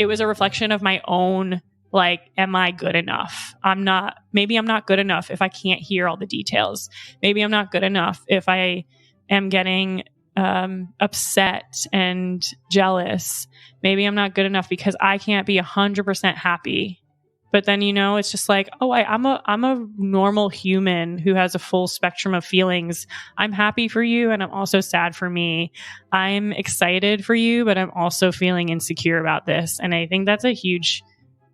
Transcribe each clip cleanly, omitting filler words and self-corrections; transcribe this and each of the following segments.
it was a reflection of my own, like, am I good enough? Maybe I'm not good enough if I can't hear all the details. Maybe I'm not good enough if I am getting upset and jealous. Maybe I'm not good enough because I can't be 100% happy. But then, it's just like, oh, I'm a normal human who has a full spectrum of feelings. I'm happy for you, and I'm also sad for me. I'm excited for you, but I'm also feeling insecure about this. And I think there's a huge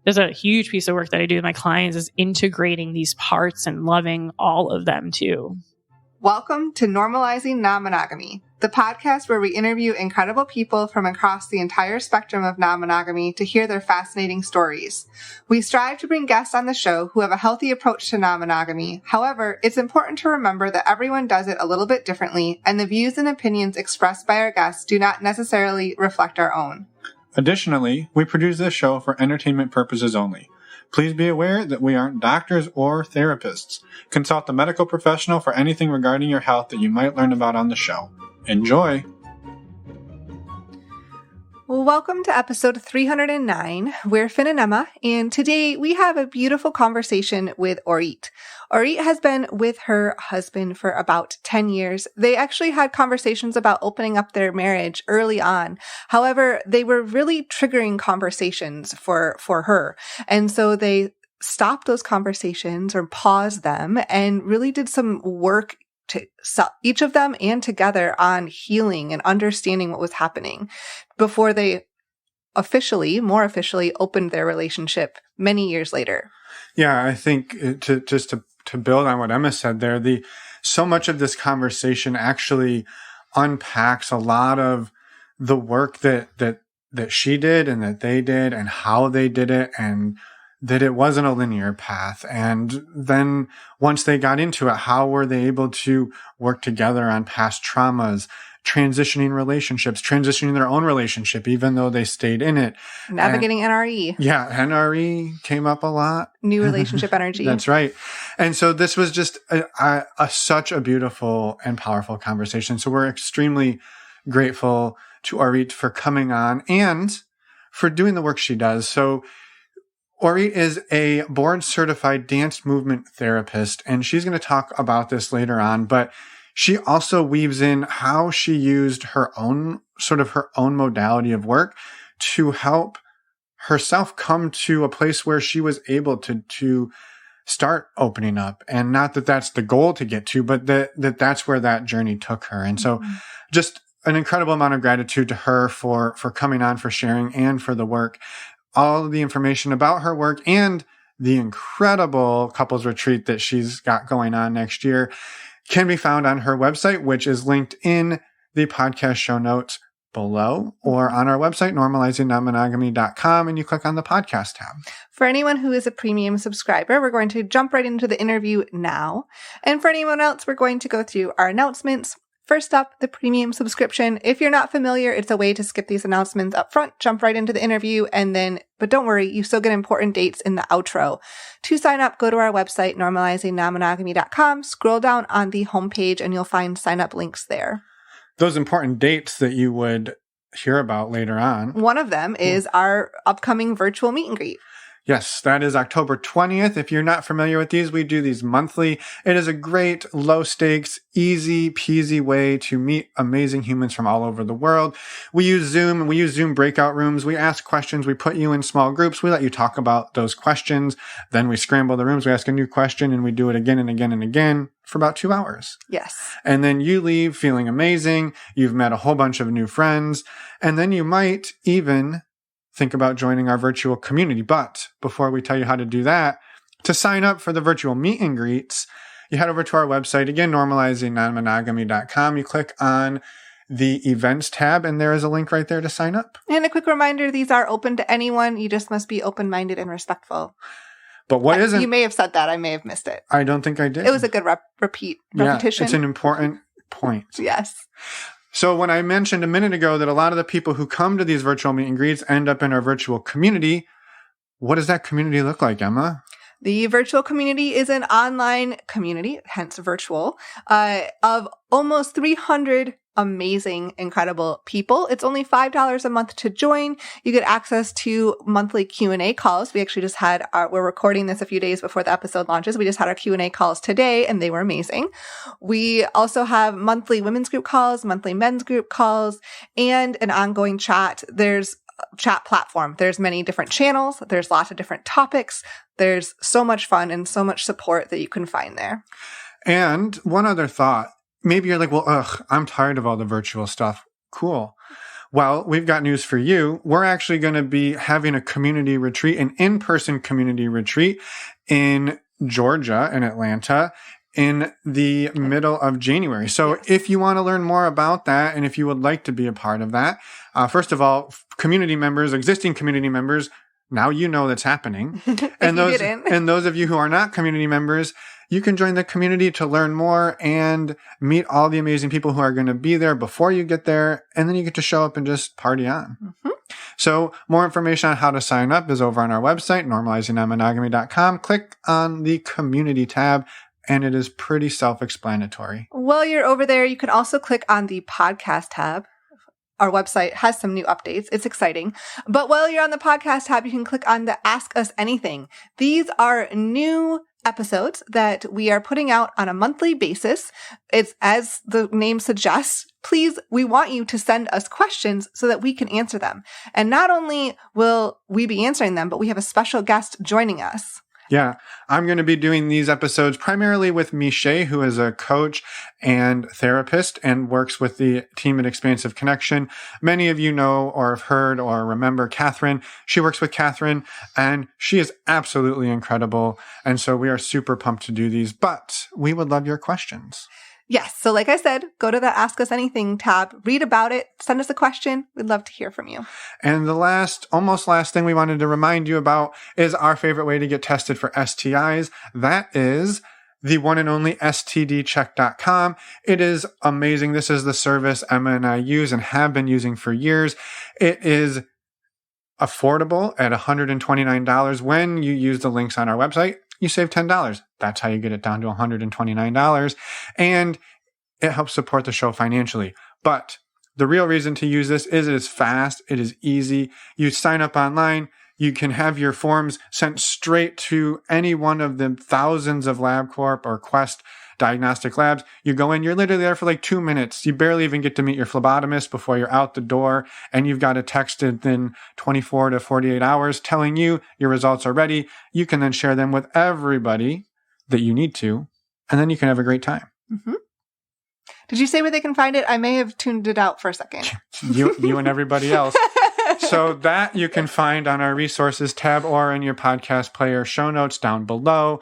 piece of work that I do with my clients, is integrating these parts and loving all of them too. Welcome to Normalizing Non-Monogamy, the podcast where we interview incredible people from across the entire spectrum of non-monogamy to hear their fascinating stories. We strive to bring guests on the show who have a healthy approach to non-monogamy. However, it's important to remember that everyone does it a little bit differently, and the views and opinions expressed by our guests do not necessarily reflect our own. Additionally, we produce this show for entertainment purposes only. Please be aware that we aren't doctors or therapists. Consult a medical professional for anything regarding your health that you might learn about on the show. Enjoy! Well, welcome to episode 309. We're Finn and Emma, and today we have a beautiful conversation with Orit. Orit has been with her husband for about 10 years. They actually had conversations about opening up their marriage early on. However, they were really triggering conversations for her. And so they stopped those conversations or paused them and really did some work to each of them and together on healing and understanding what was happening before they more officially opened their relationship many years later. Yeah, I think to build on what Emma said there, so much of this conversation actually unpacks a lot of the work that she did and that they did and how they did it, and that it wasn't a linear path. And then once they got into it, how were they able to work together on past traumas, transitioning relationships, transitioning their own relationship, even though they stayed in it. Navigating NRE. Yeah, NRE came up a lot. New relationship energy. That's right. And so this was just such a beautiful and powerful conversation. So we're extremely grateful to Orit for coming on and for doing the work she does. So Orit is a board-certified dance movement therapist, and she's going to talk about this later on, but she also weaves in how she used her own modality of work to help herself come to a place where she was able to start opening up. And not that that's the goal to get to, but that's where that journey took her. And so just an incredible amount of gratitude to her for coming on, for sharing, and for the work. All of the information about her work and the incredible couples retreat that she's got going on next year can be found on her website, which is linked in the podcast show notes below, or on our website, normalizingnonmonogamy.com, and you click on the podcast tab. For anyone who is a premium subscriber, we're going to jump right into the interview now. And for anyone else, we're going to go through our announcements. First up, the premium subscription. If you're not familiar, it's a way to skip these announcements up front, jump right into the interview, but don't worry, you still get important dates in the outro. To sign up, go to our website, normalizingnonmonogamy.com, scroll down on the homepage, and you'll find sign up links there. Those important dates that you would hear about later on. One of them is our upcoming virtual meet and greet. Yes, that is October 20th. If you're not familiar with these, we do these monthly. It is a great, low stakes, easy peasy way to meet amazing humans from all over the world. We use Zoom breakout rooms. We ask questions. We put you in small groups. We let you talk about those questions. Then we scramble the rooms. We ask a new question, and we do it again and again and again for about 2 hours. Yes. And then you leave feeling amazing. You've met a whole bunch of new friends. And then you might even think about joining our virtual community. But before we tell you how to do that, to sign up for the virtual meet and greets, you head over to our website, again, normalizingnonmonogamy.com. You click on the events tab, and there is a link right there to sign up. And a quick reminder, these are open to anyone. You just must be open-minded and respectful. But what isn't... You may have said that. I may have missed it. I don't think I did. It was a good repetition. Yeah, it's an important point. Yes. So when I mentioned a minute ago that a lot of the people who come to these virtual meet and greets end up in our virtual community, what does that community look like, Emma? The virtual community is an online community, hence virtual, of almost 300 amazing, incredible people. It's only $5 a month to join. You get access to monthly Q&A calls. We actually just had we're recording this a few days before the episode launches. We just had our Q&A calls today and they were amazing. We also have monthly women's group calls, monthly men's group calls, and an ongoing chat. There's chat platform. There's many different channels. There's lots of different topics. There's so much fun and so much support that you can find there. And one other thought. Maybe you're like, well, I'm tired of all the virtual stuff. Cool. Well, we've got news for you. We're actually going to be having a community retreat, an in-person community retreat in Georgia, in Atlanta, in the middle of January. So if you want to learn more about that, and if you would like to be a part of that, first of all, community members, existing community members, now you know that's happening. And those of you who are not community members, you can join the community to learn more and meet all the amazing people who are going to be there before you get there. And then you get to show up and just party on. Mm-hmm. So more information on how to sign up is over on our website, normalizingnonmonogamy.com. Click on the community tab, and it is pretty self-explanatory. While you're over there, you can also click on the podcast tab. Our website has some new updates. It's exciting. But while you're on the podcast tab, you can click on the Ask Us Anything. These are new episodes that we are putting out on a monthly basis. It's as the name suggests. Please, we want you to send us questions so that we can answer them. And not only will we be answering them, but we have a special guest joining us. Yeah, I'm going to be doing these episodes primarily with Miche, who is a coach and therapist and works with the team at Expansive Connection. Many of you know or have heard or remember Catherine. She works with Catherine, and she is absolutely incredible. And so we are super pumped to do these, but we would love your questions. Yes. So like I said, go to the Ask Us Anything tab, read about it, send us a question. We'd love to hear from you. And the almost last thing we wanted to remind you about is our favorite way to get tested for STIs. That is the one and only stdcheck.com. It is amazing. This is the service Emma and I use and have been using for years. It is affordable at $129. When you use the links on our website, you save $10. That's how you get it down to $129. And it helps support the show financially. But the real reason to use this is it is fast. It is easy. You sign up online. You can have your forms sent straight to any one of the thousands of LabCorp or Quest diagnostic labs. You go in, you're literally there for like 2 minutes. You barely even get to meet your phlebotomist before you're out the door, and you've got a text within 24 to 48 hours telling you your results are ready. You can then share them with everybody that you need to, and then you can have a great time. Mm-hmm. Did you say where they can find it? I may have tuned it out for a second. you and everybody else. So that you can find on our resources tab or in your podcast player show notes down below.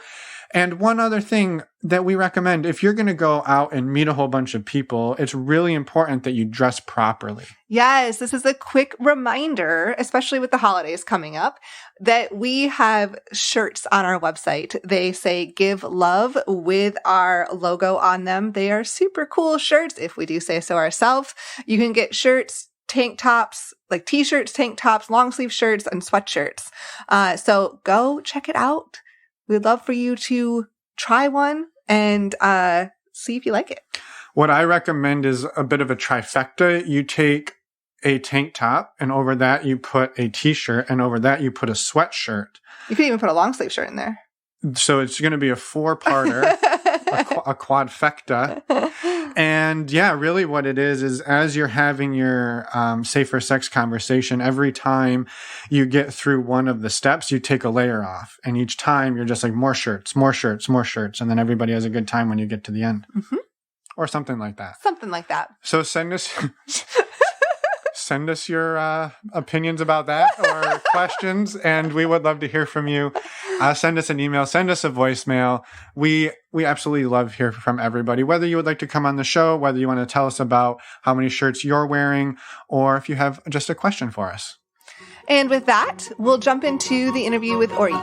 And one other thing that we recommend, if you're going to go out and meet a whole bunch of people, it's really important that you dress properly. Yes, this is a quick reminder, especially with the holidays coming up, that we have shirts on our website. They say "Give Love" with our logo on them. They are super cool shirts, if we do say so ourselves. You can get shirts, tank tops, like t-shirts, tank tops, long sleeve shirts, and sweatshirts. So go check it out. We'd love for you to try one and see if you like it. What I recommend is a bit of a trifecta. You take a tank top, and over that you put a t-shirt, and over that you put a sweatshirt. You could even put a long sleeve shirt in there. So it's going to be a four-parter, a quadfecta. And yeah, really what it is as you're having your safer sex conversation, every time you get through one of the steps, you take a layer off. And each time you're just like, more shirts, more shirts, more shirts. And then everybody has a good time when you get to the end. Mm-hmm. Or something like that. Something like that. So send us your opinions about that or questions, and we would love to hear from you. Send us an email, send us a voicemail. We absolutely love hearing from everybody, whether you would like to come on the show, whether you want to tell us about how many shirts you're wearing, or if you have just a question for us. And with that, we'll jump into the interview with Orit.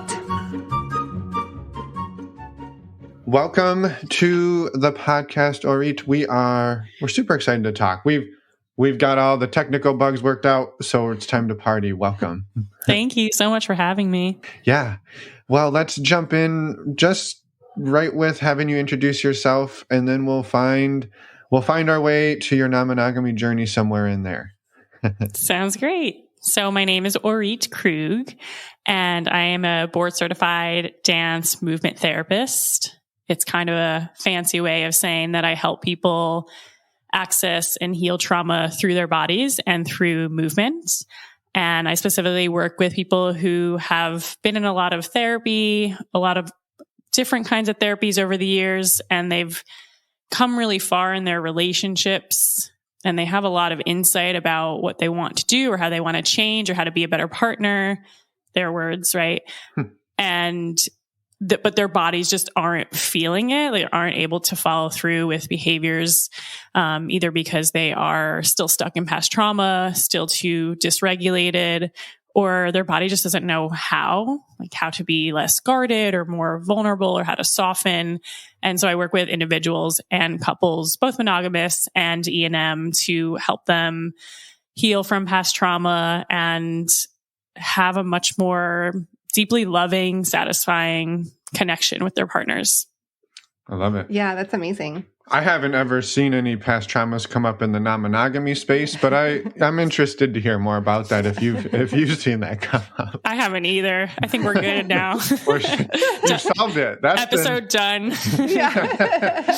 Welcome to the podcast, Orit. We're super excited to talk. We've we've got all the technical bugs worked out, so it's time to party. Welcome. Thank you so much for having me. Yeah. Well, let's jump in just right with having you introduce yourself, and then we'll find our way to your non-monogamy journey somewhere in there. Sounds great. So my name is Orit Krug, and I am a board-certified dance movement therapist. It's kind of a fancy way of saying that I help people access and heal trauma through their bodies and through movement. And I specifically work with people who have been in a lot of therapy, a lot of different kinds of therapies over the years, and they've come really far in their relationships. And they have a lot of insight about what they want to do or how they want to change or how to be a better partner, their words, right? But their bodies just aren't feeling it. They aren't able to follow through with behaviors, either because they are still stuck in past trauma, still too dysregulated, or their body just doesn't know how to be less guarded or more vulnerable or how to soften. And so I work with individuals and couples, both monogamous and E&M, to help them heal from past trauma and have a much more deeply loving, satisfying connection with their partners. I love it. Yeah, that's amazing. I haven't ever seen any past traumas come up in the non-monogamy space, but I'm interested to hear more about that if you've seen that come up. I haven't either. I think we're good now. You solved it. That's episode done. Yeah.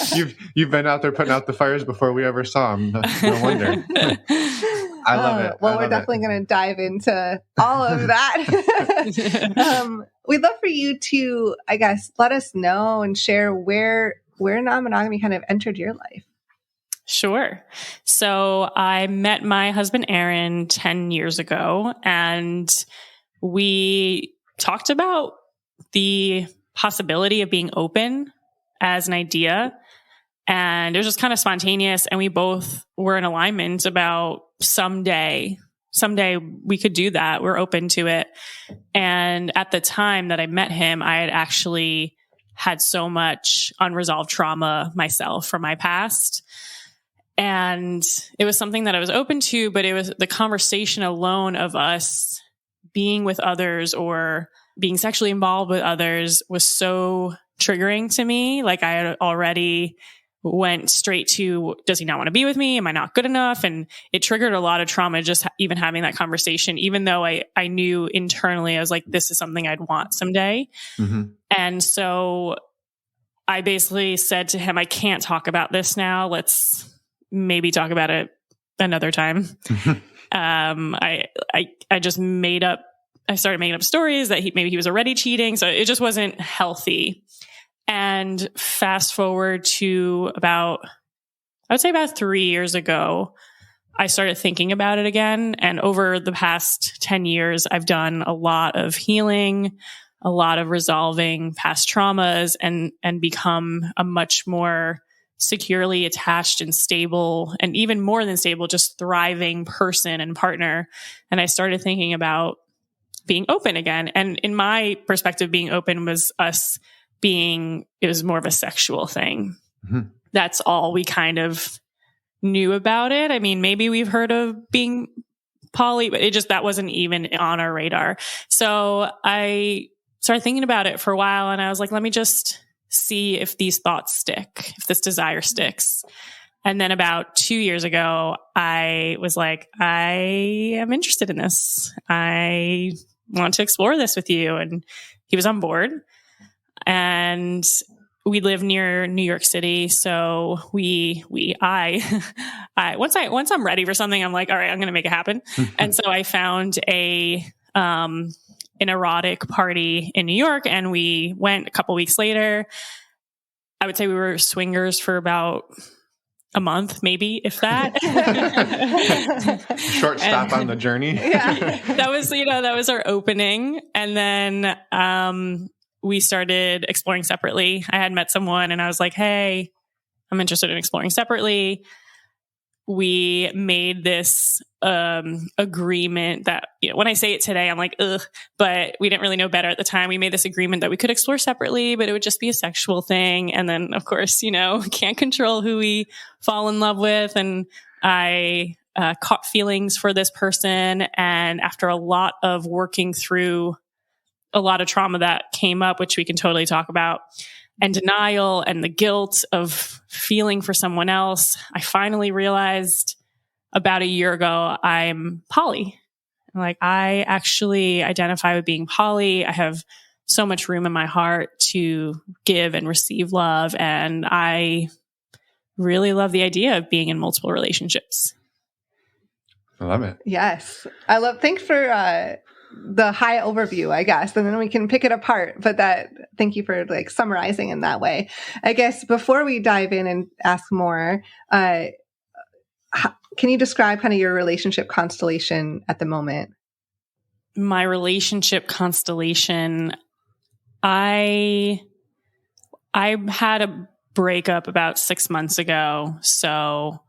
You've been out there putting out the fires before we ever saw them. No wonder. I love it. Well, we're definitely going to dive into all of that. We'd love for you to, I guess, let us know and share where non-monogamy kind of entered your life. Sure. So I met my husband, Aaron, 10 years ago, and we talked about the possibility of being open as an idea. And it was just kind of spontaneous. And we both were in alignment about someday we could do that. We're open to it. And at the time that I met him, I had actually had so much unresolved trauma myself from my past. And it was something that I was open to, but it was the conversation alone of us being with others or being sexually involved with others was so triggering to me. Like I had already went straight to, does he not want to be with me? Am I not good enough? And it triggered a lot of trauma just even having that conversation, even though I knew internally, I was like, this is something I'd want someday. Mm-hmm. And so I basically said to him, I can't talk about this now. Let's maybe talk about it another time. I just I started making up stories that maybe he was already cheating. So it just wasn't healthy. And fast forward to I would say about 3 years ago, I started thinking about it again. And over the past 10 years, I've done a lot of healing, a lot of resolving past traumas, and become a much more securely attached and stable, and even more than stable, just thriving person and partner. And I started thinking about being open again. And in my perspective, being open was it was more of a sexual thing. Mm-hmm. That's all we kind of knew about it. I mean, maybe we've heard of being poly, but that wasn't even on our radar. So I started thinking about it for a while, and I was like, let me just see if these thoughts stick, if this desire sticks. And then about 2 years ago, I was like, I am interested in this. I want to explore this with you. And he was on board. And we live near New York City. So once I'm ready for something, I'm like, all right, I'm going to make it happen. And so I found an erotic party in New York, and we went a couple weeks later. I would say we were swingers for about a month, maybe, if that. Short stop on the journey. Yeah. That was our opening. And then, we started exploring separately. I had met someone and I was like, hey, I'm interested in exploring separately. We made this agreement that, when I say it today, I'm like, ugh, but we didn't really know better at the time. We made this agreement that we could explore separately, but it would just be a sexual thing. And then, of course, can't control who we fall in love with. And I caught feelings for this person. And after a lot of working through a lot of trauma that came up, which we can totally talk about, and denial and the guilt of feeling for someone else, I finally realized about a year ago, I'm poly. Like, I actually identify with being poly. I have so much room in my heart to give and receive love. And I really love the idea of being in multiple relationships. I love it. Yes. Thanks for the high overview, I guess, and then we can pick it apart. But thank you for like summarizing in that way. I guess before we dive in and ask more, can you describe kind of your relationship constellation at the moment? My relationship constellation, I had a breakup about 6 months ago. So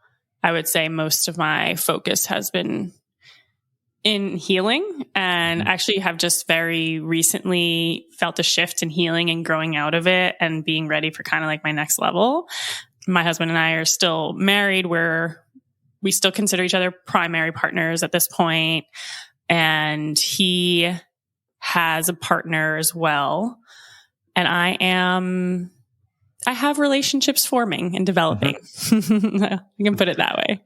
I would say most of my focus has been in healing, and actually have just very recently felt a shift in healing and growing out of it and being ready for kind of like my next level. My husband and I are still married. We still consider each other primary partners at this point. And he has a partner as well. And I have relationships forming and developing. You can put it that way.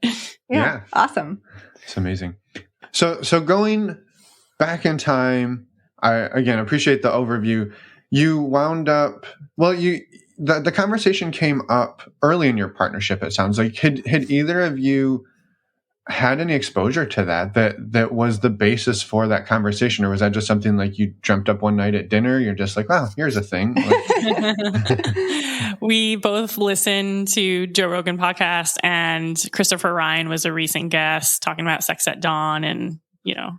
Yeah. Awesome. It's amazing. So going back in time, I again appreciate the overview. You wound up, the conversation came up early in your partnership, it sounds like. Had either of you had any exposure to that was the basis for that conversation? Or was that just something like you dreamt up one night at dinner? You're just like, wow, here's a thing. We both listen to Joe Rogan podcast, and Christopher Ryan was a recent guest talking about sex at dawn and,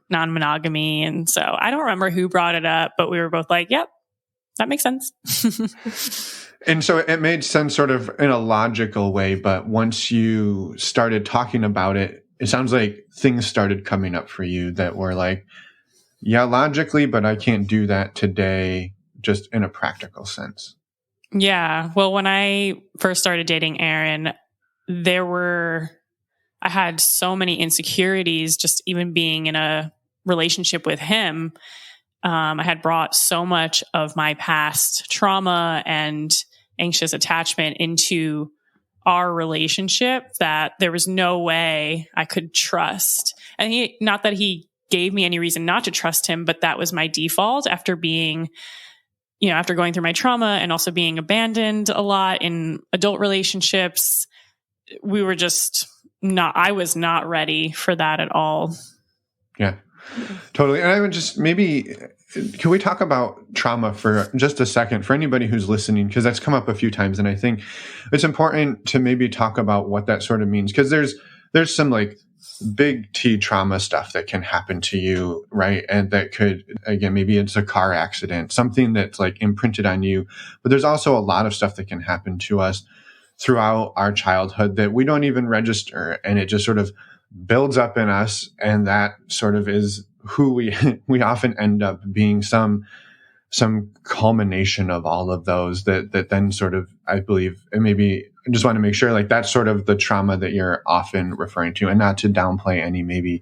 non-monogamy. And so I don't remember who brought it up, but we were both like, yep, that makes sense. And so it made sense sort of in a logical way. But once you started talking about it, it sounds like things started coming up for you that were like, yeah, logically, but I can't do that today, just in a practical sense. Yeah. Well, when I first started dating Aaron, I had so many insecurities just even being in a relationship with him. I had brought so much of my past trauma and anxious attachment into our relationship that there was no way I could trust. And not that he gave me any reason not to trust him, but that was my default after being, after going through my trauma and also being abandoned a lot in adult relationships. We were just I was not ready for that at all. Yeah, totally. And I would just can we talk about trauma for just a second for anybody who's listening? Because that's come up a few times. And I think it's important to maybe talk about what that sort of means. Because there's some like big T trauma stuff that can happen to you, right? And that could, again, maybe it's a car accident, something that's like imprinted on you. But there's also a lot of stuff that can happen to us throughout our childhood that we don't even register. And it just sort of builds up in us. And that sort of is who we often end up being, some culmination of all of those that then sort of, I believe, and maybe I just want to make sure like that's sort of the trauma that you're often referring to, and not to downplay any maybe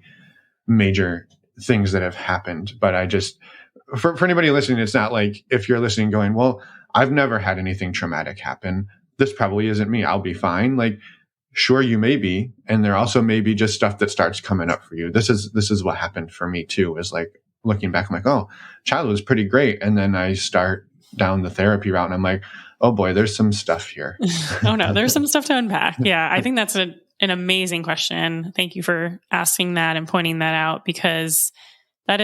major things that have happened. But I just, for anybody listening, it's not like if you're listening going, well, I've never had anything traumatic happen, this probably isn't me, I'll be fine. Like, sure, you may be. And there also may be just stuff that starts coming up for you. This is what happened for me too, is like looking back, I'm like, oh, childhood was pretty great. And then I start down the therapy route and I'm like, oh boy, there's some stuff here. Oh no, there's some stuff to unpack. Yeah. I think that's an amazing question. Thank you for asking that and pointing that out, because that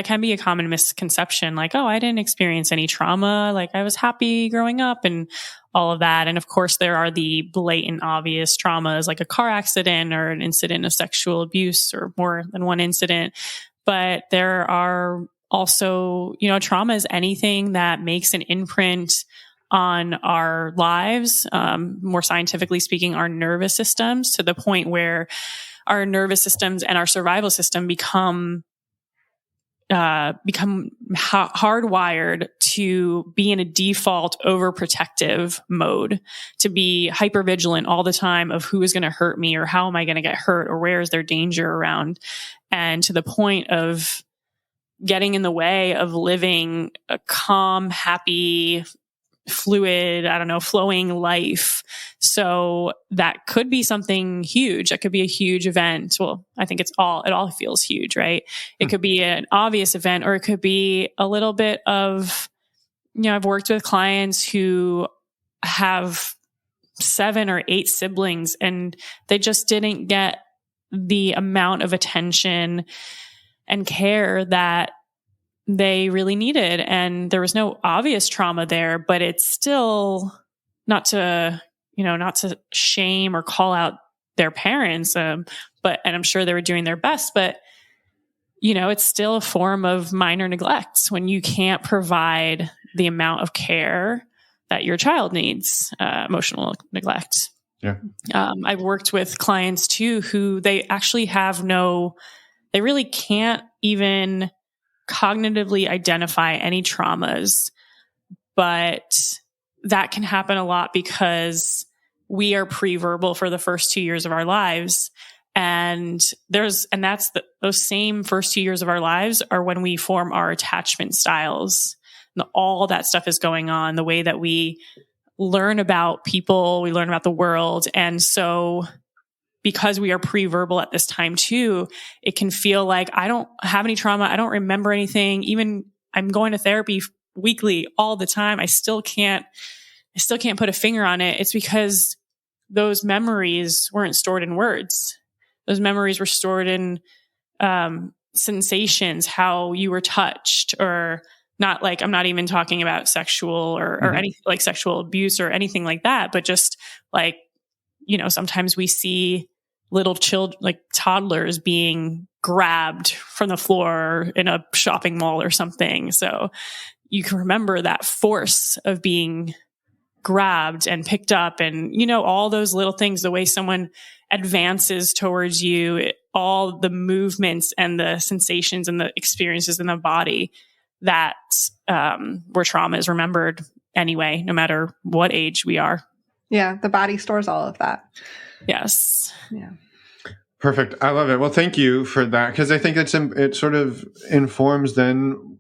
can be a common misconception. Like, oh, I didn't experience any trauma. Like, I was happy growing up and all of that. And of course, there are the blatant, obvious traumas like a car accident or an incident of sexual abuse or more than one incident. But there are also, trauma is anything that makes an imprint on our lives, more scientifically speaking, our nervous systems, to the point where our nervous systems and our survival system become hardwired to be in a default overprotective mode, to be hypervigilant all the time of who is going to hurt me or how am I going to get hurt or where is there danger around, and to the point of getting in the way of living a calm, happy, fluid, flowing life. So that could be something huge. That could be a huge event. Well, I think it all feels huge, right? It could be an obvious event, or it could be a little bit of, I've worked with clients who have 7 or 8 siblings and they just didn't get the amount of attention and care that they really needed. And there was no obvious trauma there, but it's still not to shame or call out their parents. And I'm sure they were doing their best, but it's still a form of minor neglect when you can't provide the amount of care that your child needs, emotional neglect. Yeah. I've worked with clients too, who they actually they really can't even cognitively identify any traumas, but that can happen a lot because we are pre-verbal for the first 2 years of our lives. And those same first 2 years of our lives are when we form our attachment styles. And all that stuff is going on, the way that we learn about people, we learn about the world. And so because we are pre-verbal at this time too, it can feel like I don't have any trauma. I don't remember anything. Even I'm going to therapy weekly all the time. I still can't put a finger on it. It's because those memories weren't stored in words. Those memories were stored in sensations, how you were touched, or not. Like, I'm not even talking about sexual or any like sexual abuse or anything like that, but just like, sometimes we see little children, like toddlers, being grabbed from the floor in a shopping mall or something. So you can remember that force of being grabbed and picked up, and all those little things, the way someone advances towards you, all the movements and the sensations and the experiences in the body that where trauma is remembered anyway, no matter what age we are. Yeah, the body stores all of that. Yes. Yeah. Perfect. I love it. Well, thank you for that, because I think it sort of informs then.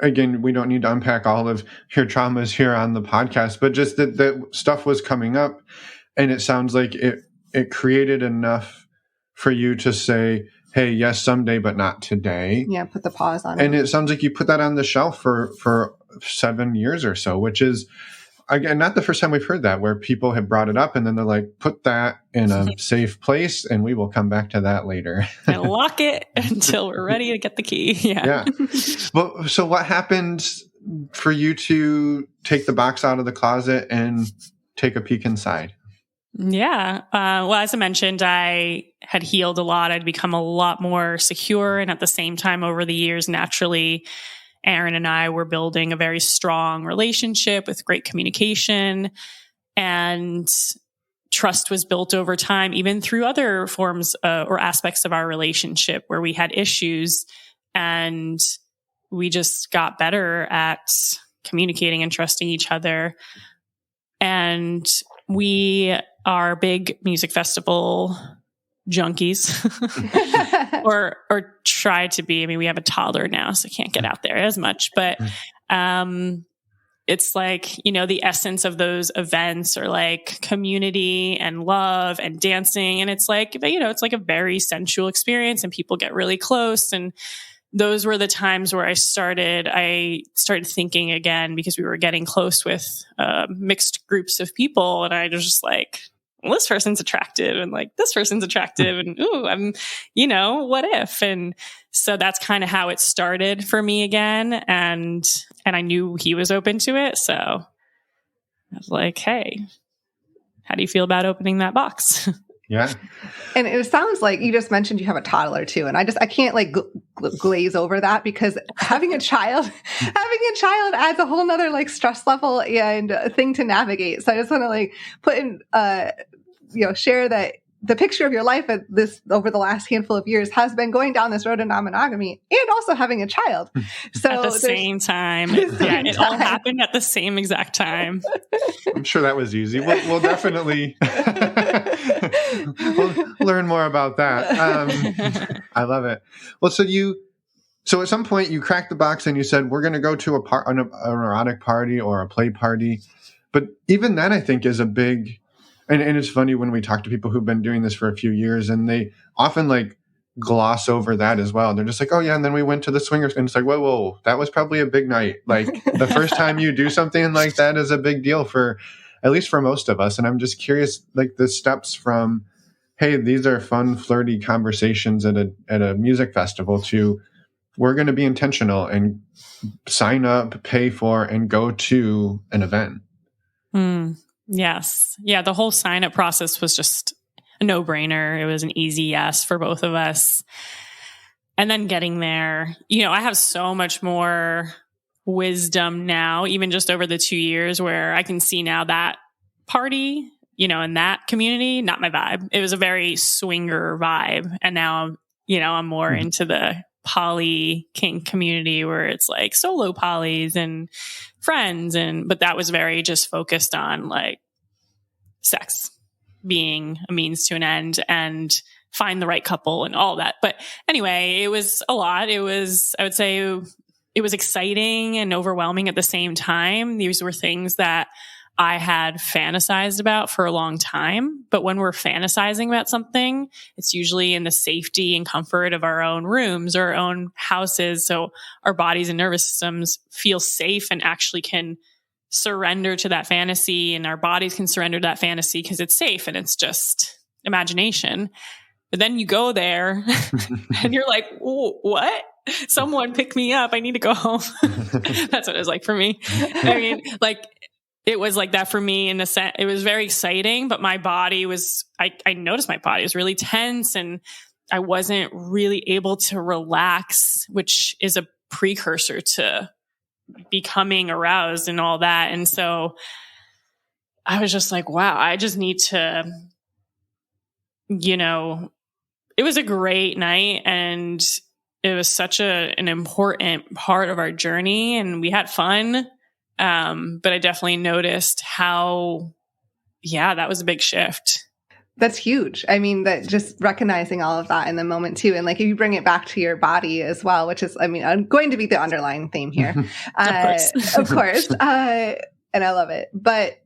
Again, we don't need to unpack all of your traumas here on the podcast, but just that stuff was coming up, and it sounds like it created enough for you to say, hey, yes, someday, but not today. Yeah, put the pause on it. And it sounds like you put that on the shelf for 7 years or so, which is, again, not the first time we've heard that, where people have brought it up and then they're like, put that in a safe place and we will come back to that later. And lock it until we're ready to get the key. Yeah. Well, so what happened for you to take the box out of the closet and take a peek inside? Yeah. Well, as I mentioned, I had healed a lot. I'd become a lot more secure. And at the same time, over the years, naturally, Aaron and I were building a very strong relationship with great communication, and trust was built over time, even through other forms or aspects of our relationship where we had issues, and we just got better at communicating and trusting each other. And we are big music festival junkies or try to be. I mean, we have a toddler now, so can't get out there as much, but it's like, the essence of those events are like community and love and dancing. And it's like, it's like a very sensual experience, and people get really close. And those were the times where I started thinking again, because we were getting close with mixed groups of people. And I was just like, well, this person's attractive, and like this person's attractive, and I'm, what if? And so that's kind of how it started for me again. And I knew he was open to it. So I was like, hey, how do you feel about opening that box? Yeah. And it sounds like you just mentioned you have a toddler too. And I can't like glaze over that, because having a child adds a whole nother like stress level and thing to navigate. So I just want to like put in, share that the picture of your life over the last handful of years has been going down this road of non-monogamy and also having a child. So at the same time. It all happened at the same exact time. I'm sure that was easy. We'll definitely we'll learn more about that. I love it. Well, so at some point you cracked the box and you said, we're going to go to an erotic party or a play party. But even that, I think, is a big, and it's funny when we talk to people who've been doing this for a few years, and they often like gloss over that as well. They're just like, oh yeah, and then we went to the swingers, and it's like, whoa, that was probably a big night. Like the first time you do something like that is a big deal at least for most of us. And I'm just curious, like the steps from, hey, these are fun, flirty conversations at a music festival to, we're going to be intentional and sign up, pay for, and go to an event. Yes. Yeah. The whole sign up process was just a no-brainer. It was an easy yes for both of us. And then getting there, I have so much more wisdom now, even just over the 2 years, where I can see now that party, in that community, not my vibe. It was a very swinger vibe. And now, I'm more into the poly kink community where it's like solo polys and friends, but that was very just focused on like sex being a means to an end and find the right couple and all that. But anyway, it was a lot. I would say it was exciting and overwhelming at the same time. These were things that I had fantasized about for a long time. But when we're fantasizing about something, it's usually in the safety and comfort of our own rooms or our own houses. So our bodies and nervous systems feel safe and actually can surrender to that fantasy, and our bodies can surrender to that fantasy because it's safe and it's just imagination. But then you go there and you're like, what? Someone pick me up. I need to go home. That's what it was like for me. I mean, like, it was like that for me in the sense, it was very exciting, but my body was, I noticed my body was really tense and I wasn't really able to relax, which is a precursor to becoming aroused and all that. And so I was just like, wow, I just need to, it was a great night and it was such an important part of our journey and we had fun. But I definitely noticed how, that was a big shift. That's huge. I mean, that just recognizing all of that in the moment too. And like, if you bring it back to your body as well, which is, going to be the underlying theme here. Of course. And I love it. But,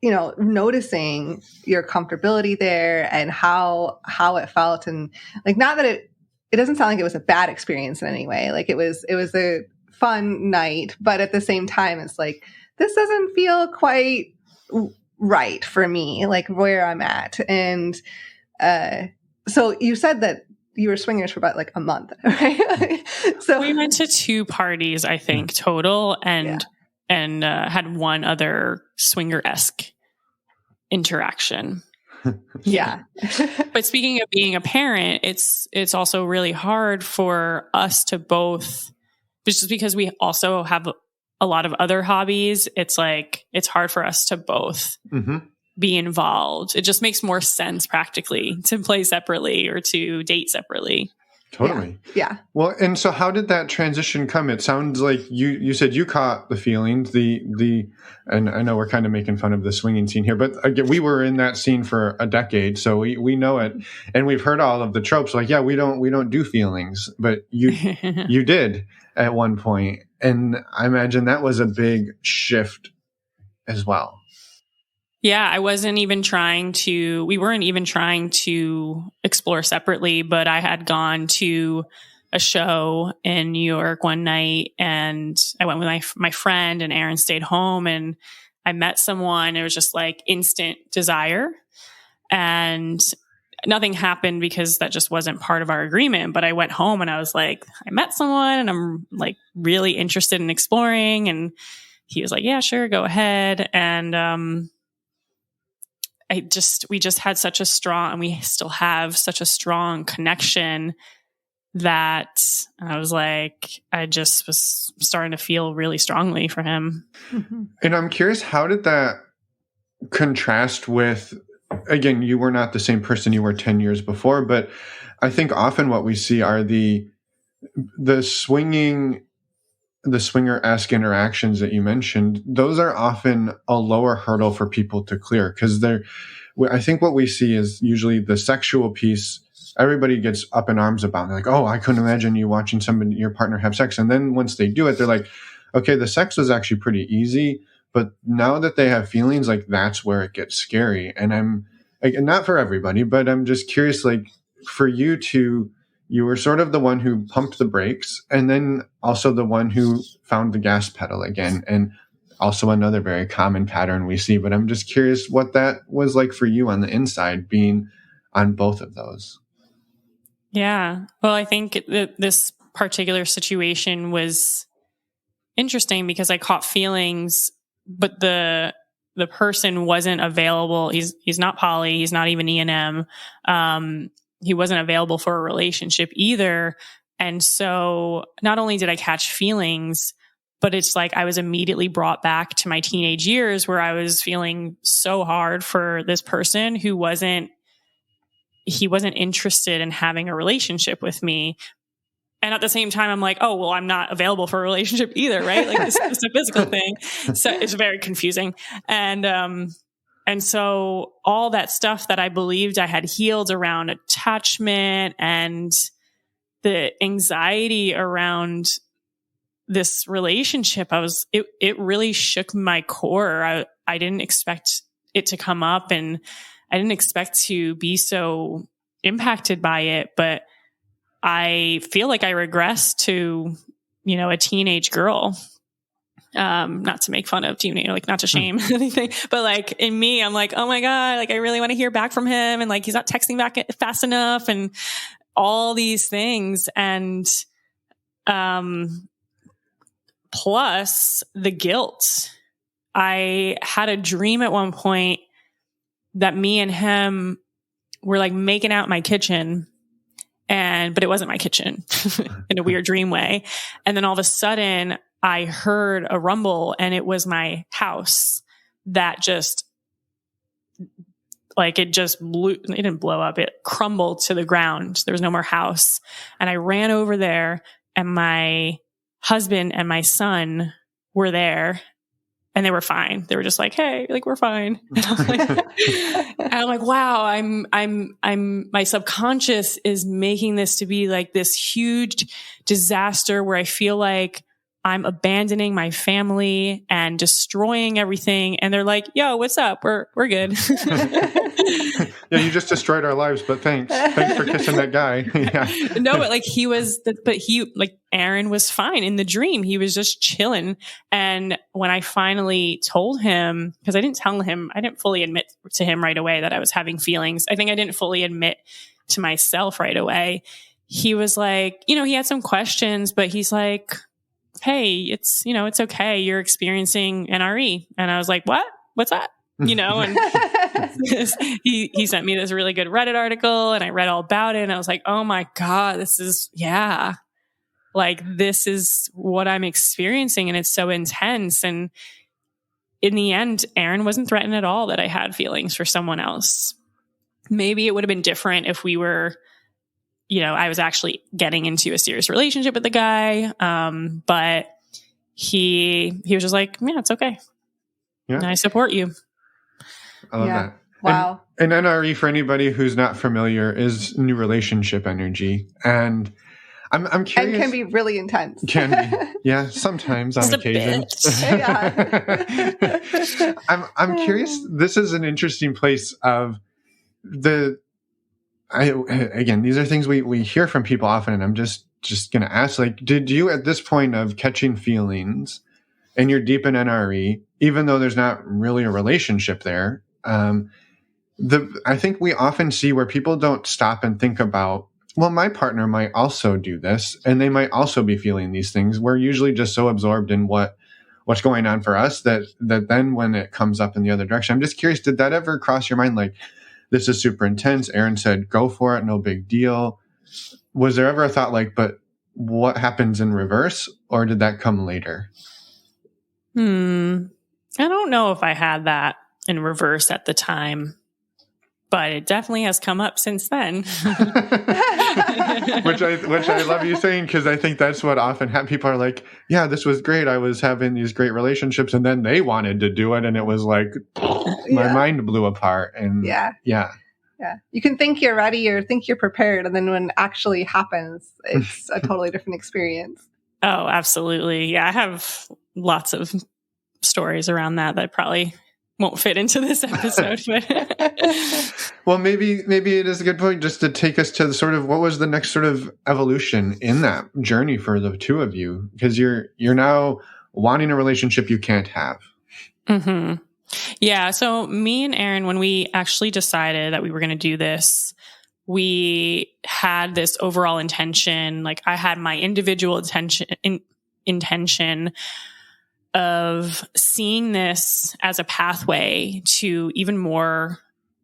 noticing your comfortability there and how it felt, and like, not that it doesn't sound like it was a bad experience in any way. Like it was a fun night, but at the same time, it's like, this doesn't feel quite right for me, like where I'm at. And so you said that you were swingers for about like a month, right? So we went to 2 parties, I think, total, and had one other swinger-esque interaction. Yeah. But speaking of being a parent, it's also really hard for us to both, just because we also have a lot of other hobbies. It's like, it's hard for us to both be involved. It just makes more sense practically to play separately or to date separately. Totally. Yeah. Well, and so how did that transition come? It sounds like you said you caught the feelings, and I know we're kind of making fun of the swinging scene here, but again, we were in that scene for a decade, so we know it, and we've heard all of the tropes. Like, yeah, we don't do feelings, but you did at one point, and I imagine that was a big shift as well. Yeah, we weren't even trying to explore separately, but I had gone to a show in New York one night and I went with my friend, and Aaron stayed home, and I met someone. It was just like instant desire, and nothing happened because that just wasn't part of our agreement. But I went home and I was like, I met someone and I'm like really interested in exploring. And he was like, yeah, sure, go ahead. And, we just had such a strong, and we still have such a strong connection that I was like, I just was starting to feel really strongly for him. And I'm curious, how did that contrast with again, you were not the same person you were 10 years before, but I think often what we see are the swinger-esque interactions that you mentioned. Those are often a lower hurdle for people to clear, because I think what we see is usually the sexual piece. Everybody gets up in arms about. They're like, "Oh, I couldn't imagine you watching your partner have sex." And then once they do it, they're like, "Okay, the sex was actually pretty easy." But now that they have feelings, like, that's where it gets scary. And I'm, like, not for everybody, but I'm just curious, like, for you were sort of the one who pumped the brakes, and then also the one who found the gas pedal again. And also another very common pattern we see. But I'm just curious what that was like for you on the inside, being on both of those. Yeah. Well, I think this particular situation was interesting because I caught feelings, but the person wasn't available. He's not poly. He's not even E&M. He wasn't available for a relationship either. And so not only did I catch feelings, but it's like I was immediately brought back to my teenage years where I was feeling so hard for this person who wasn't interested in having a relationship with me. And at the same time, I'm like, oh, well, I'm not available for a relationship either, right? Like, this is a physical thing. So it's very confusing. And so all that stuff that I believed I had healed around attachment and the anxiety around this relationship, it really shook my core. I didn't expect it to come up, and I didn't expect to be so impacted by it, but I feel like I regressed to, a teenage girl. Not to make fun of teenage, like, not to shame anything, but like in me, I'm like, oh my God, like I really want to hear back from him. And like, he's not texting back fast enough and all these things. And, plus the guilt. I had a dream at one point that me and him were like making out in my kitchen, but it wasn't my kitchen in a weird dream way. And then all of a sudden I heard a rumble, and it was my house that just blew. It didn't blow up. It crumbled to the ground. There was no more house. And I ran over there, and my husband and my son were there. And they were fine. They were just like, "Hey, like, we're fine." And I'm like, wow, my subconscious is making this to be like this huge disaster where I feel like I'm abandoning my family and destroying everything. And they're like, "Yo, what's up? We're good." Yeah, you just destroyed our lives, but thanks for kissing that guy. Yeah. No, but Aaron was fine in the dream. He was just chilling. And when I finally told him, because I didn't fully admit to him right away that I was having feelings. I think I didn't fully admit to myself right away. He was like, he had some questions, but he's like, "Hey, it's okay. You're experiencing NRE." And I was like, "What? What's that?" And he sent me this really good Reddit article, and I read all about it. And I was like, "Oh my God, this is what I'm experiencing." And it's so intense. And in the end, Aaron wasn't threatened at all that I had feelings for someone else. Maybe it would have been different if we were, I was actually getting into a serious relationship with the guy. But he was just like, "Yeah, it's okay. Yeah. And I support you." I love that. Wow. And NRE, for anybody who's not familiar, is new relationship energy. And I'm curious. And can be really intense. Can be. Yeah, sometimes on occasion. Yeah. I'm curious. This is an interesting place of again, these are things we hear from people often, and I'm just going to ask, like, did you, at this point of catching feelings and you're deep in NRE, even though there's not really a relationship there, I think we often see where people don't stop and think about, well, my partner might also do this, and they might also be feeling these things. We're usually just so absorbed in what's going on for us that then when it comes up in the other direction, I'm just curious, did that ever cross your mind? Like, this is super intense. Aaron said, "Go for it. No big deal." Was there ever a thought like, but what happens in reverse, or did that come later? I don't know if I had that in reverse at the time. but it definitely has come up since then. which I love you saying, because I think that's what often happens. People are like, yeah, this was great. I was having these great relationships, and then they wanted to do it, and it was like my mind blew apart. And yeah. You can think you're ready or think you're prepared, and then when it actually happens, it's a totally different experience. Oh, absolutely. Yeah, I have lots of stories around that probably won't fit into this episode. Well, maybe it is a good point just to take us to the sort of what was the next sort of evolution in that journey for the two of you, because you're now wanting a relationship you can't have. Mm-hmm. Yeah. So me and Aaron, when we actually decided that we were going to do this, we had this overall intention. Like I had my individual intention of seeing this as a pathway to even more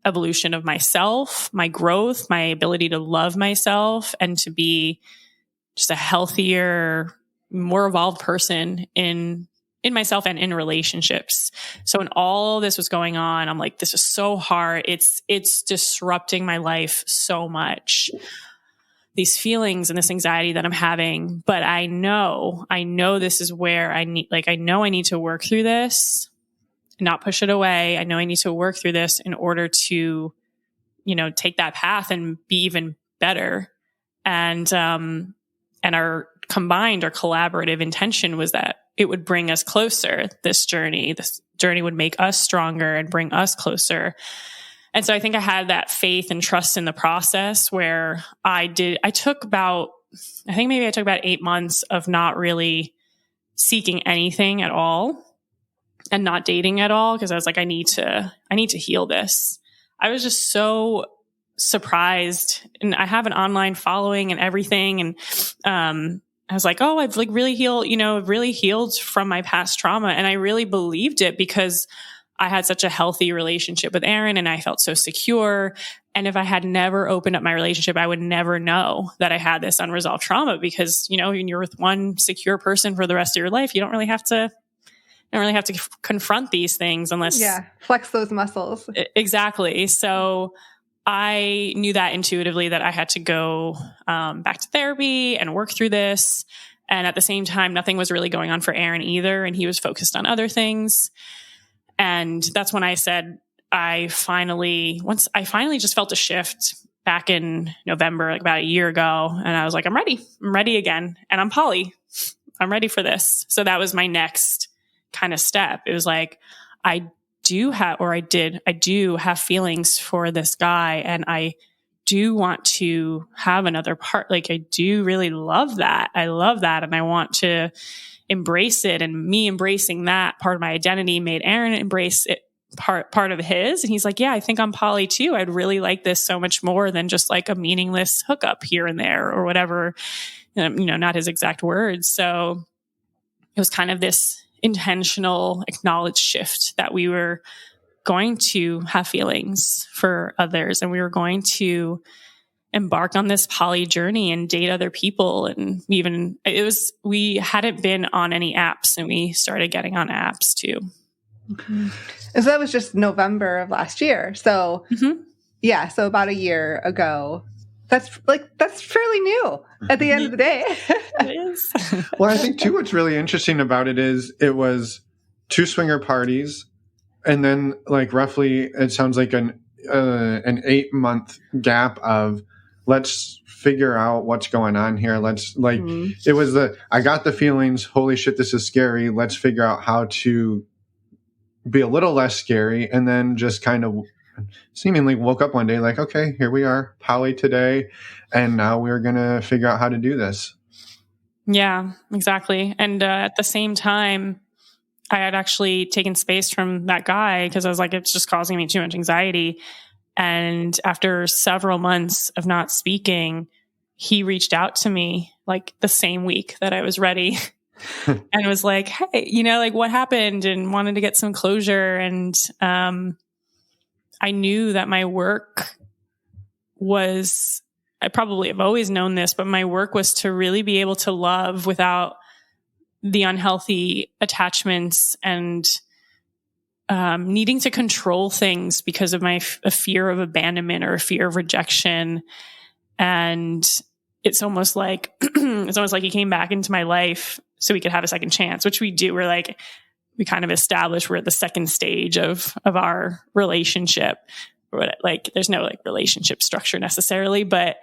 evolution of myself, my growth, my ability to love myself, and to be just a healthier, more evolved person in myself and in relationships. So when all this was going on, I'm like, this is so hard. It's disrupting my life so much. These feelings and this anxiety that I'm having, but I know this is where I need to work through this, not push it away. I know I need to work through this in order to, take that path and be even better. And our collaborative intention was that it would bring us closer. This journey would make us stronger and bring us closer. And so I think I had that faith and trust in the process where I took about 8 months of not really seeking anything at all and not dating at all. Cause I was like, I need to heal this. I was just so surprised, and I have an online following and everything. And, I was like, oh, I've really healed from my past trauma. And I really believed it because I had such a healthy relationship with Aaron and I felt so secure. And if I had never opened up my relationship, I would never know that I had this unresolved trauma, because, when you're with one secure person for the rest of your life, you don't really have to confront these things unless flex those muscles. Exactly. So I knew that intuitively that I had to go back to therapy and work through this. And at the same time, nothing was really going on for Aaron either. And he was focused on other things. And that's when I said, I finally just felt a shift back in November, like about a year ago. And I was like, I'm ready again. And I'm poly. I'm ready for this. So that was my next kind of step. It was like, I do have feelings for this guy, and I do want to have another part. Like I do really love that. I love that. And I want to embrace it. And me embracing that part of my identity made Aaron embrace it, part of his. And he's like, yeah, I think I'm poly too. I'd really like this so much more than just like a meaningless hookup here and there or whatever, not his exact words. So it was kind of this intentional acknowledged shift that we were going to have feelings for others, and we were going to embark on this poly journey and date other people. And we hadn't been on any apps, and we started getting on apps too. Mm-hmm. And so that was just November of last year. So so about a year ago. That's fairly new at the end of the day. It is. Well, I think too, what's really interesting about it is it was 2 swinger parties, and then like roughly, it sounds like an 8-month gap of let's figure out what's going on here. It was I got the feelings. Holy shit, this is scary. Let's figure out how to be a little less scary, and then just kind of seemingly woke up one day like, okay, here we are, poly today, and now we're going to figure out how to do this. Yeah, exactly. And at the same time, I had actually taken space from that guy because I was like, it's just causing me too much anxiety. And after several months of not speaking, he reached out to me like the same week that I was ready and was like, hey, like what happened, and wanted to get some closure. And I knew that my work was, I probably have always known this, but my work was to really be able to love without the unhealthy attachments and needing to control things because of a fear of abandonment or a fear of rejection. And it's almost like he came back into my life so we could have a second chance, which we do. We kind of established we're at the second stage of our relationship. Like there's no like relationship structure necessarily, but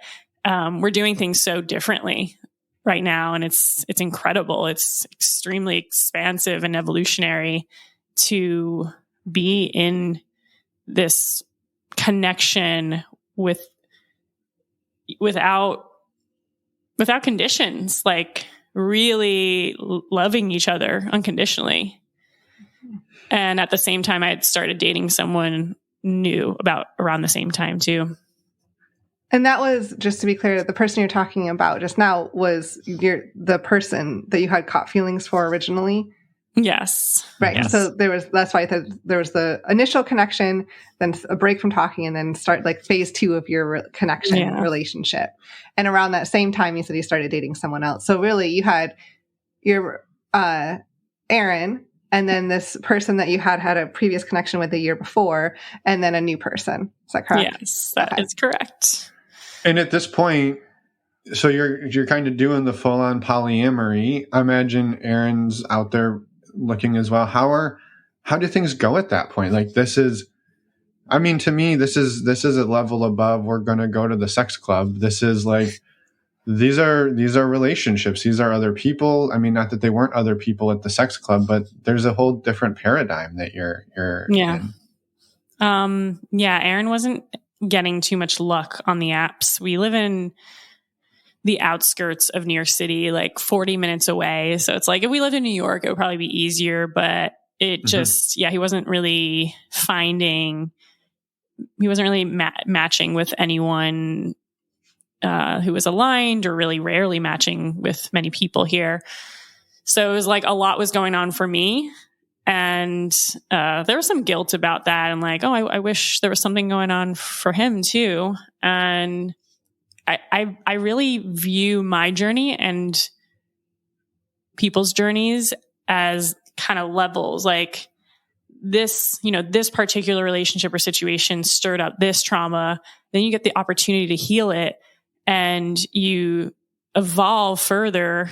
we're doing things so differently right now. And it's incredible. It's extremely expansive and evolutionary to be in this connection without conditions, like really loving each other unconditionally. And at the same time, I had started dating someone new about around the same time too. And that was, just to be clear, the person you're talking about just now was the person that you had caught feelings for originally? Yes. Right. Yes. So that's why there was the initial connection, then a break from talking, and then start like phase 2 of your connection relationship. And around that same time, you said you started dating someone else. So really you had your Aaron, and then this person that you had a previous connection with the year before, and then a new person. Is that correct? Yes, that is correct. And at this point, so you're kind of doing the full on polyamory. I imagine Aaron's out there looking as well. How do things go at that point? Like to me, this is a level above. We're going to go to the sex club. This is like, these are relationships. These are other people. I mean, not that they weren't other people at the sex club, but there's a whole different paradigm that you're in. Aaron wasn't getting too much luck on the apps. We live in the outskirts of New York City, like 40 minutes away. So it's like, if we lived in New York, it would probably be easier, but it just, he wasn't really matching with anyone who was aligned, or really rarely matching with many people here. So it was like a lot was going on for me. And there was some guilt about that. And like, I wish there was something going on for him too. And I really view my journey and people's journeys as kind of levels. Like this particular relationship or situation stirred up this trauma. Then you get the opportunity to heal it, and you evolve further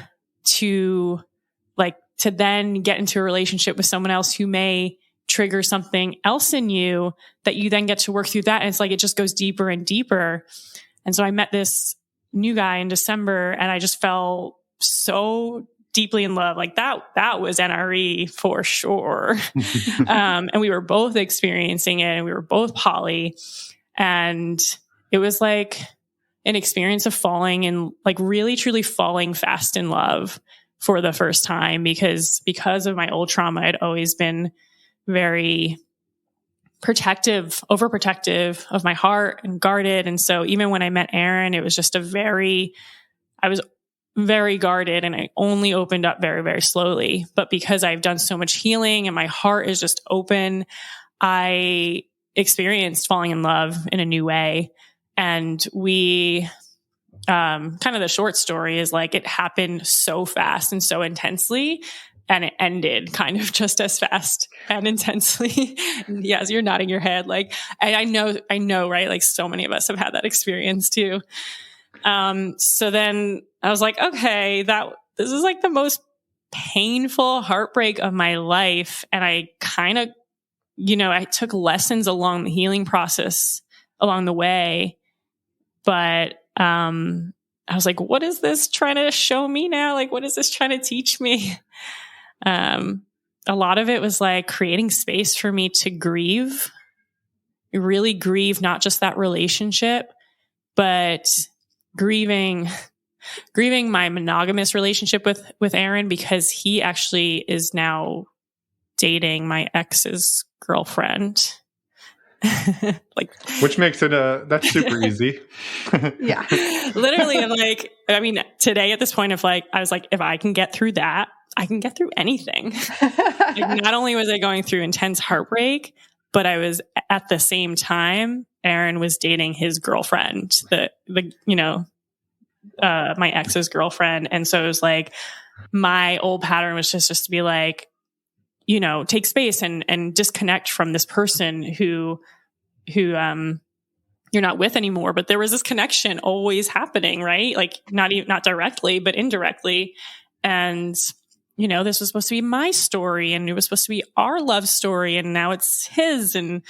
to then get into a relationship with someone else who may trigger something else in you that you then get to work through that. And it's like, it just goes deeper and deeper. And so I met this new guy in December, and I just fell so deeply in love. Like that was NRE for sure. And we were both experiencing it, and we were both poly. And it was like an experience of falling in, like really truly falling fast in love for the first time, because of my old trauma, I'd always been very overprotective of my heart and guarded. And so even when I met Aaron, it was just I was very guarded, and I only opened up very, very slowly. But because I've done so much healing and my heart is just open, I experienced falling in love in a new way. And we, kind of the short story is like, it happened so fast and so intensely, and it ended kind of just as fast and intensely. Yes, you're nodding your head. Like, I know, right? Like so many of us have had that experience too. So then I was like, okay, this is like the most painful heartbreak of my life. And I kind of, I took lessons along the healing process along the way, but, I was like, what is this trying to show me now? Like, what is this trying to teach me? A lot of it was like creating space for me to really grieve, not just that relationship, but grieving my monogamous relationship with Aaron, because he actually is now dating my ex's girlfriend. Which makes it that's super easy. Yeah. Literally, I'm like, today at this point of like, I was like, if I can get through that, I can get through anything. Like, not only was I going through intense heartbreak, but I was at the same time, Aaron was dating his girlfriend, my ex's girlfriend. And so it was like, my old pattern was just to be like, take space and disconnect from this person who you're not with anymore. But there was this connection always happening, right? Like not directly, but indirectly. And, this was supposed to be my story, and it was supposed to be our love story, and now it's his. And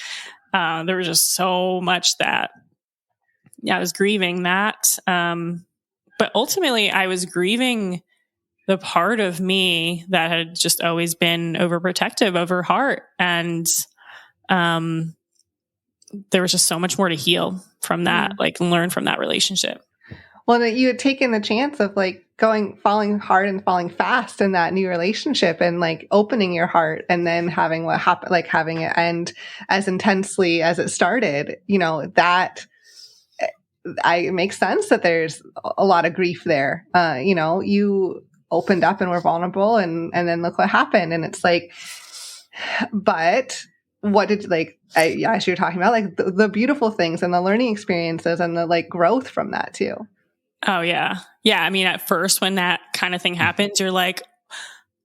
there was just so much that, I was grieving that. But ultimately I was grieving the part of me that had just always been overprotective over Hart. And there was just so much more to heal from that, like learn from that relationship. Well, you had taken the chance of like falling hard and falling fast in that new relationship, and like opening your heart, and then having what happened, like having it end as intensely as it started, that it makes sense that there's a lot of grief there. You opened up and were vulnerable, and then look what happened. And it's like, but what did as you're talking about, like the beautiful things and the learning experiences and the like growth from that too. Oh yeah. Yeah. I mean, at first when that kind of thing happens, you're like,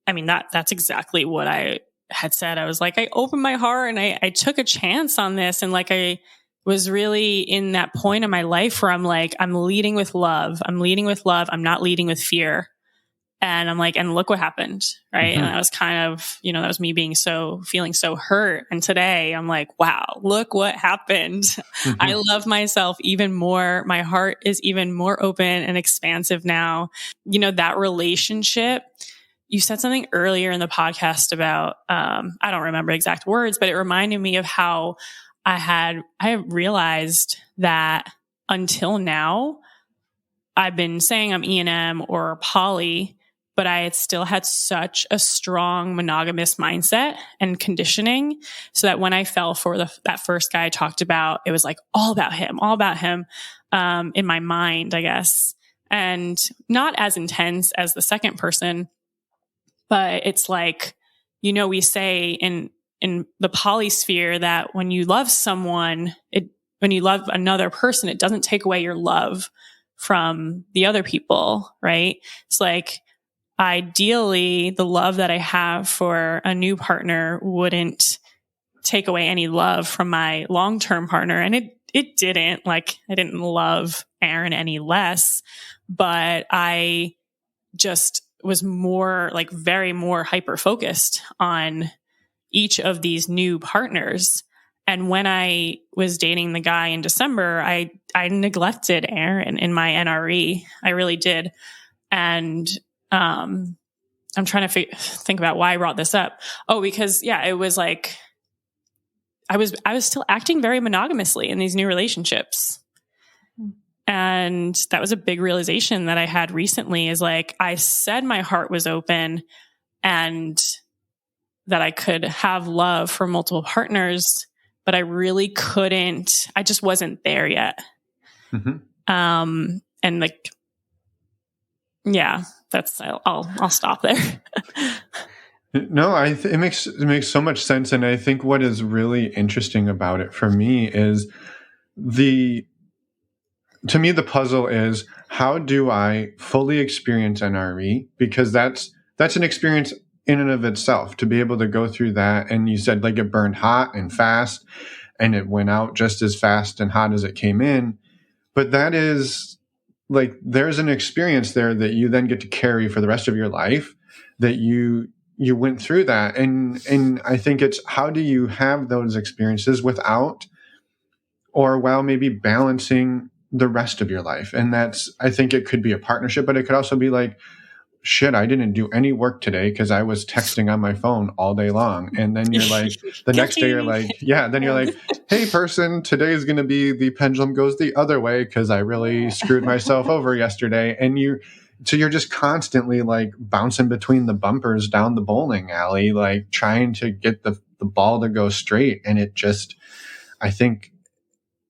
that's exactly what I had said. I was like, I opened my heart and I took a chance on this. And like, I was really in that point in my life where I'm like, I'm leading with love. I'm not leading with fear. And I'm like, and look what happened. Right. Mm-hmm. And that was kind of, that was me feeling so hurt. And today I'm like, wow, look what happened. Mm-hmm. I love myself even more. My heart is even more open and expansive now. That relationship, you said something earlier in the podcast about, I don't remember exact words, but it reminded me of how I realized that until now, I've been saying I'm E&M or poly, but I had still had such a strong monogamous mindset and conditioning, so that when I fell for that first guy I talked about, it was like all about him in my mind, I guess. And not as intense as the second person, but it's like, we say in the poly sphere that when you love someone, when you love another person, it doesn't take away your love from the other people, right? It's like, ideally, the love that I have for a new partner wouldn't take away any love from my long-term partner. And it didn't. Like, I didn't love Aaron any less, but I just was more hyper-focused on each of these new partners. And when I was dating the guy in December, I neglected Aaron in my NRE. I really did. And I'm trying to think about why I brought this up. Oh, because it was like, I was still acting very monogamously in these new relationships. And that was a big realization that I had recently, is like, I said my heart was open and that I could have love for multiple partners, but I really couldn't, I just wasn't there yet. Mm-hmm. And like, yeah, I'll stop there. No, it makes so much sense. And I think what is really interesting about it for me is the puzzle is, how do I fully experience NRE? Because that's an experience in and of itself, to be able to go through that. And you said like it burned hot and fast, and it went out just as fast and hot as it came in. But that is like, there's an experience there that you then get to carry for the rest of your life, that you went through that. And I think it's, how do you have those experiences without, or while maybe balancing the rest of your life? And that's, I think it could be a partnership, but it could also be like, shit, I didn't do any work today because I was texting on my phone all day long. And then you're like, the next day you're like, then you're like, hey person, today is going to be the pendulum goes the other way because I really screwed myself over yesterday. And so you're just constantly like bouncing between the bumpers down the bowling alley, like trying to get the ball to go straight. And it just, I think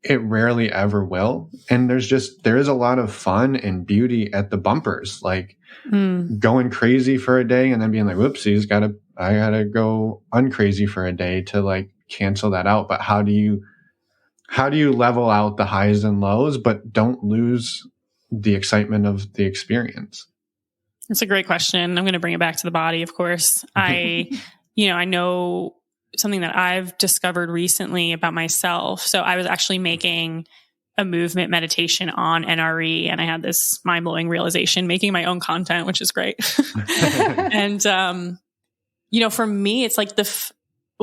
it rarely ever will. And there is a lot of fun and beauty at the bumpers, like going crazy for a day and then being like, whoopsies, I gotta go uncrazy for a day to like cancel that out. But how do you level out the highs and lows, but don't lose the excitement of the experience? That's a great question. I'm going to bring it back to the body, of course. I I know something that I've discovered recently about myself. So I was actually making a movement meditation on NRE, and I had this mind-blowing realization making my own content, which is great. And, for me, it's like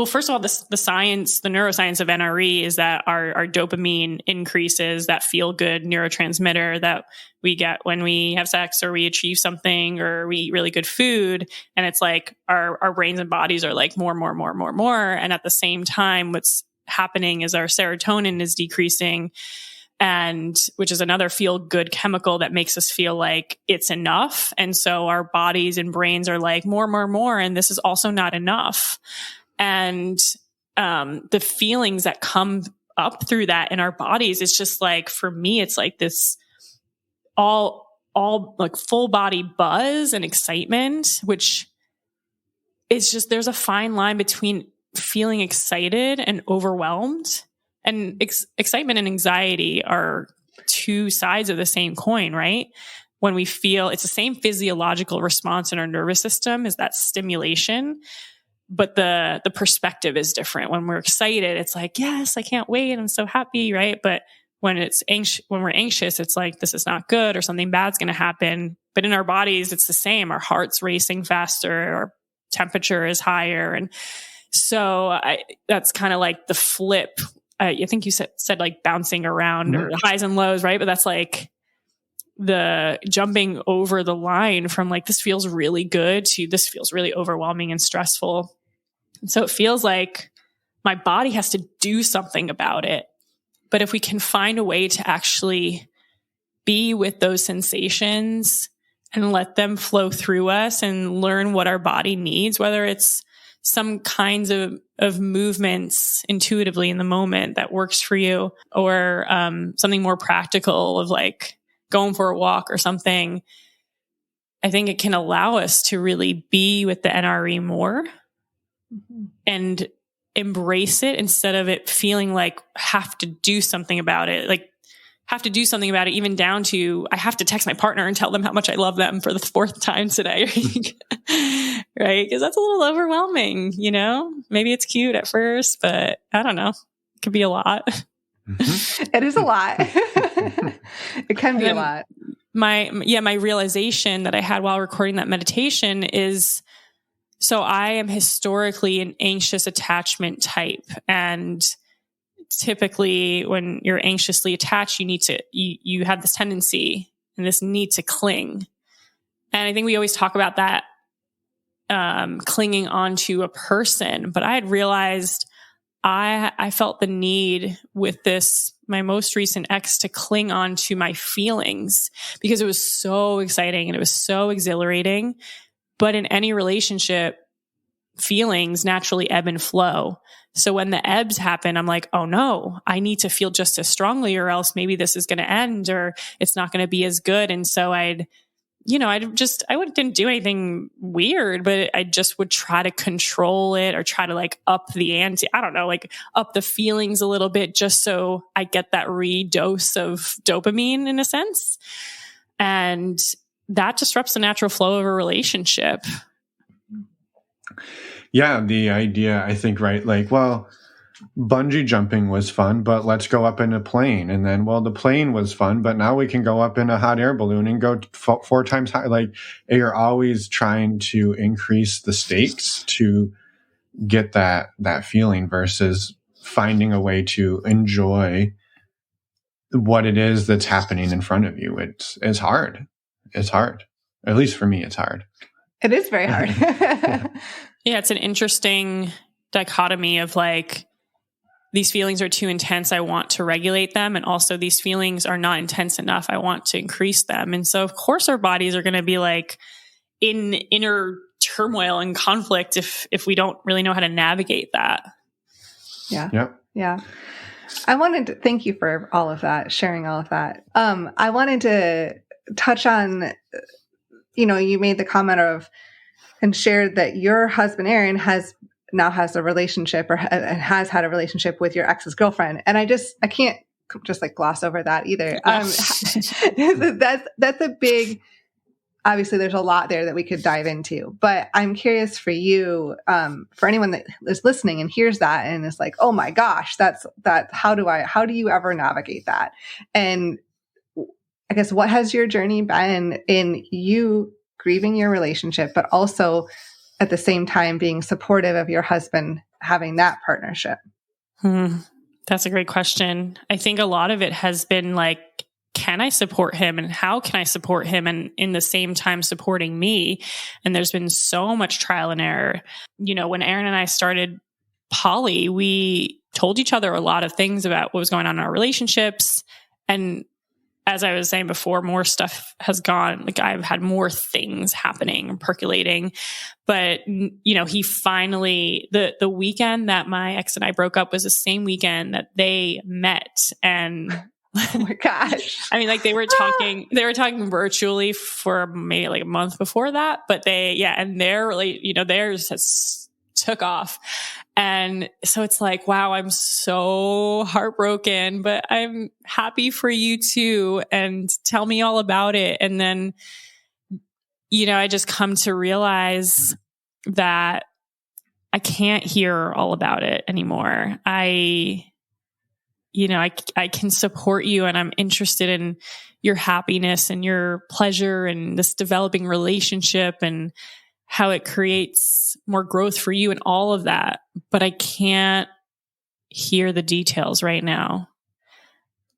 first of all, the science, the neuroscience of NRE is that our dopamine increases, that feel good neurotransmitter that we get when we have sex or we achieve something or we eat really good food. And it's like our brains and bodies are like more. And at the same time, what's happening is our serotonin is decreasing, and which is another feel good chemical that makes us feel like it's enough. And so our bodies and brains are like more. And this is also not enough. And the feelings that come up through that in our bodies, it's just like, for me, it's like this all like full body buzz and excitement, which is just, there's a fine line between feeling excited and overwhelmed. And excitement and anxiety are two sides of the same coin, right? When we feel, it's the same physiological response in our nervous system, is that stimulation. But the perspective is different. When we're excited, it's like, yes, I can't wait, I'm so happy, right? But when we're anxious, it's like, this is not good, or something bad's going to happen. But in our bodies, it's the same. Our heart's racing faster, our temperature is higher. And so that's kind of like the flip. I think you said like bouncing around, or the highs and lows, right? But that's like the jumping over the line from like, this feels really good to this feels really overwhelming and stressful. And so it feels like my body has to do something about it. But if we can find a way to actually be with those sensations and let them flow through us and learn what our body needs, whether it's some kinds of movements intuitively in the moment that works for you, or something more practical of like going for a walk or something, I think it can allow us to really be with the NRE more and embrace it, instead of it feeling like have to do something about it. Like have to do something about it, even down to I have to text my partner and tell them how much I love them for the 4th time today. Right? Because that's a little overwhelming, Maybe it's cute at first, but I don't know. It could be a lot. It is a lot. It can be a lot. My realization that I had while recording that meditation is, so I am historically an anxious attachment type. And typically when you're anxiously attached, you have this tendency and this need to cling. And I think we always talk about that, clinging onto a person, but I had realized I felt the need with my most recent ex, to cling on to my feelings, because it was so exciting and it was so exhilarating. But in any relationship, feelings naturally ebb and flow. So when the ebbs happen, I'm like, oh no, I need to feel just as strongly, or else maybe this is going to end, or it's not going to be as good. And so I didn't do anything weird, but I just would try to control it, or try to like up the ante. I don't know, like up the feelings a little bit, just so I get that re-dose of dopamine in a sense. And that disrupts the natural flow of a relationship. Yeah, the idea, I think, right? Like, well, bungee jumping was fun, but let's go up in a plane. And then, well, the plane was fun, but now we can go up in a hot air balloon and go 4 times high. Like, you're always trying to increase the stakes to get that feeling, versus finding a way to enjoy what it is that's happening in front of you. It's hard. It's hard. At least for me, it's hard. It is very hard. Yeah, it's an interesting dichotomy of like, these feelings are too intense, I want to regulate them. And also these feelings are not intense enough, I want to increase them. And so of course our bodies are going to be like in inner turmoil and conflict if we don't really know how to navigate that. Yeah. Yep. Yeah. I wanted to thank you for all of that, sharing all of that. I wanted to touch on, you made the comment of, and shared that your husband, Aaron, now has a relationship, or has had a relationship with your ex's girlfriend. And I can't just like gloss over that either. That's a big obviously there's a lot there that we could dive into, but I'm curious for you, for anyone that is listening and hears that and is like, oh my gosh, how do you ever navigate that? And I guess, what has your journey been in you grieving your relationship, but also at the same time being supportive of your husband having that partnership? That's a great question. I think a lot of it has been like, can I support him and how can I support him and in the same time supporting me? And there's been so much trial and error. You know, when Aaron and I started poly, we told each other a lot of things about what was going on in our relationships. And as I was saying before, more stuff has gone, like I've had more things happening and percolating. But, you know, he finally, the weekend that my ex and I broke up was the same weekend that they met. And oh my gosh. I mean, like they were talking virtually for maybe like a month before that, but and they're really, you know, theirs has took off. And so it's like, wow, I'm so heartbroken, but I'm happy for you too. And tell me all about it. And then, you know, I just come to realize that I can't hear all about it anymore. I can support you and I'm interested in your happiness and your pleasure and this developing relationship and how it creates more growth for you and all of that. But I can't hear the details right now.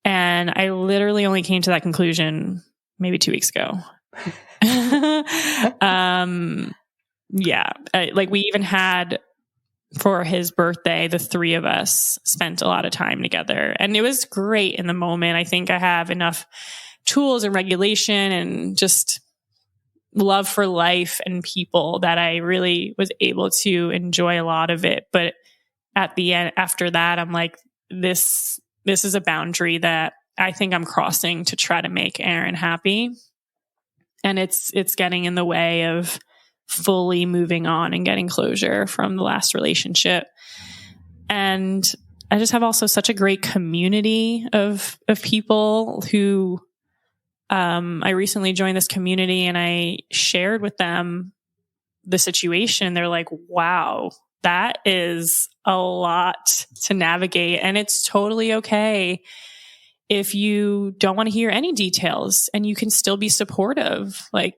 And I literally only came to that conclusion maybe 2 weeks ago. Like we even had, for his birthday, the three of us spent a lot of time together and it was great in the moment. I think I have enough tools and regulation and just love for life and people that I really was able to enjoy a lot of it. But at the end, after that, I'm like, this is a boundary that I think I'm crossing to try to make Aaron happy. And it's getting in the way of fully moving on and getting closure from the last relationship. And I just have also such a great community of people who, I recently joined this community and I shared with them the situation. They're like, wow, that is a lot to navigate. And it's totally okay if you don't want to hear any details and you can still be supportive. Like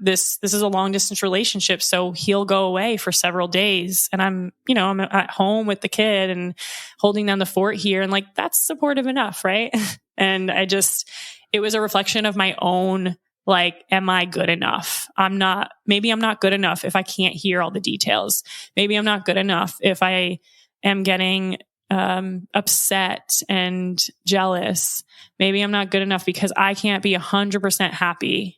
this is a long distance relationship. So he'll go away for several days and I'm at home with the kid and holding down the fort here. And like, that's supportive enough. Right. And it was a reflection of my own, like, am I good enough? Maybe I'm not good enough if I can't hear all the details. Maybe I'm not good enough if I am getting upset and jealous. Maybe I'm not good enough because I can't be 100% happy.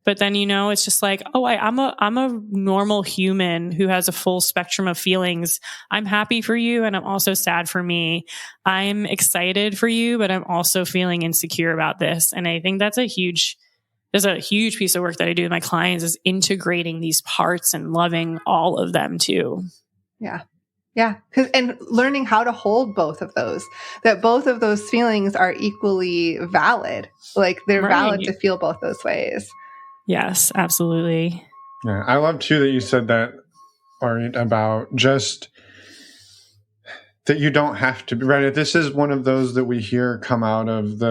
But then, it's just like, oh, I'm a normal human who has a full spectrum of feelings. I'm happy for you. And I'm also sad for me. I'm excited for you, but I'm also feeling insecure about this. And I think there's a huge piece of work that I do with my clients is integrating these parts and loving all of them too. Yeah. Yeah. And learning how to hold both of those, that both of those feelings are equally valid. Like they're valid to feel both those ways. Yes, absolutely. Yeah, I love too that you said that, Orit, about just that you don't have to be right. This is one of those that we hear come out of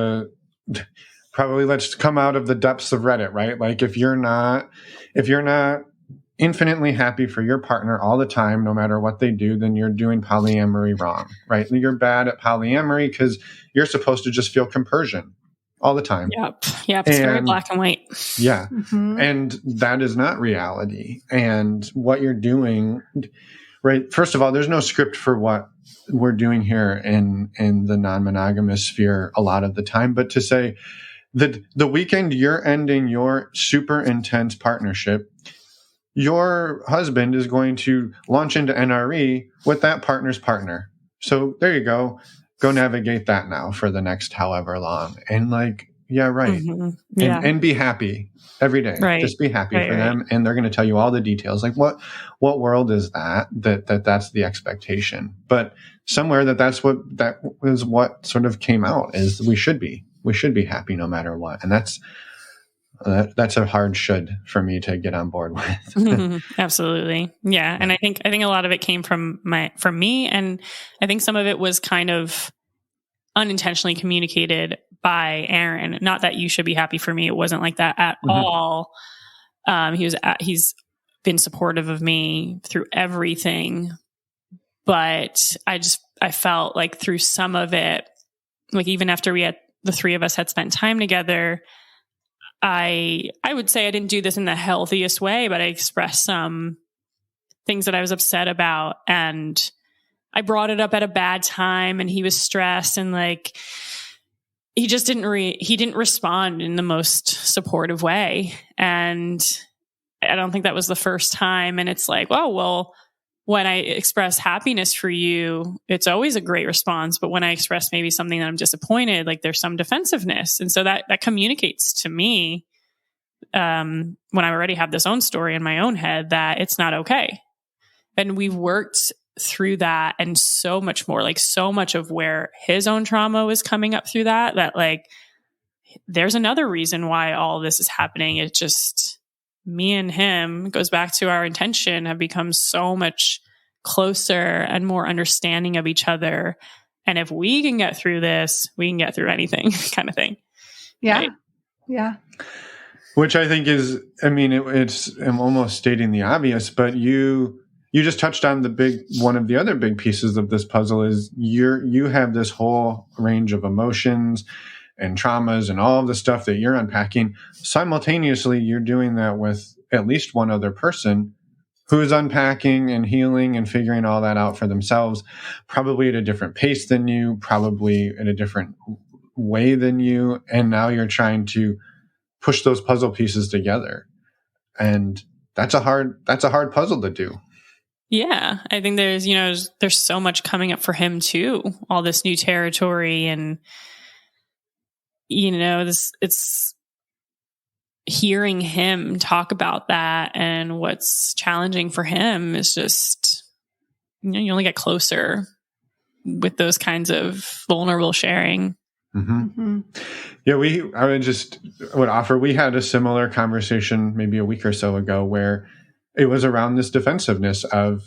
let's come out of the depths of Reddit, right? Like if you're not infinitely happy for your partner all the time, no matter what they do, then you're doing polyamory wrong, right? You're bad at polyamory because you're supposed to just feel compersion all the time. Yep. It's very black and white. Yeah. Mm-hmm. And that is not reality. And what you're doing, right? First of all, there's no script for what we're doing here in the non-monogamous sphere a lot of the time. But to say that the weekend you're ending your super intense partnership, your husband is going to launch into NRE with that partner's partner. So there you go. Go navigate that now for the next however long. And like, yeah, right. Mm-hmm. Yeah. And be happy every day. Right. Just be happy for them. And they're going to tell you all the details. Like what world is that's the expectation. But somewhere that was what sort of came out is we should be happy no matter what. And that's That's a hard should for me to get on board with. Absolutely. Yeah. And I think a lot of it came from me. And I think some of it was kind of unintentionally communicated by Aaron. Not that you should be happy for me. It wasn't like that at all. He's been supportive of me through everything, but I felt like through some of it, like even after the three of us had spent time together, I would say I didn't do this in the healthiest way, but I expressed some things that I was upset about, and I brought it up at a bad time, and he was stressed, and like he just didn't respond in the most supportive way. And I don't think that was the first time. And it's like, oh, well, when I express happiness for you, it's always a great response. But when I express maybe something that I'm disappointed, like there's some defensiveness. And so that communicates to me, when I already have this own story in my own head, that it's not okay. And we've worked through that and so much more, like so much of where his own trauma was coming up through that like there's another reason why all this is happening. It's just me and him, goes back to our intention, have become so much closer and more understanding of each other. And if we can get through this, we can get through anything kind of thing. Yeah. Right? Yeah. Which I think is, I mean, I'm almost stating the obvious, but you just touched on one of the other big pieces of this puzzle is you have this whole range of emotions and traumas and all of the stuff that you're unpacking. Simultaneously, you're doing that with at least one other person who is unpacking and healing and figuring all that out for themselves, probably at a different pace than you, probably in a different way than you. And now you're trying to push those puzzle pieces together. And that's a hard puzzle to do. Yeah. I think there's so much coming up for him too, all this new territory, and it's hearing him talk about that, and what's challenging for him is just, you only get closer with those kinds of vulnerable sharing. Yeah, I would offer, we had a similar conversation maybe a week or so ago where it was around this defensiveness of,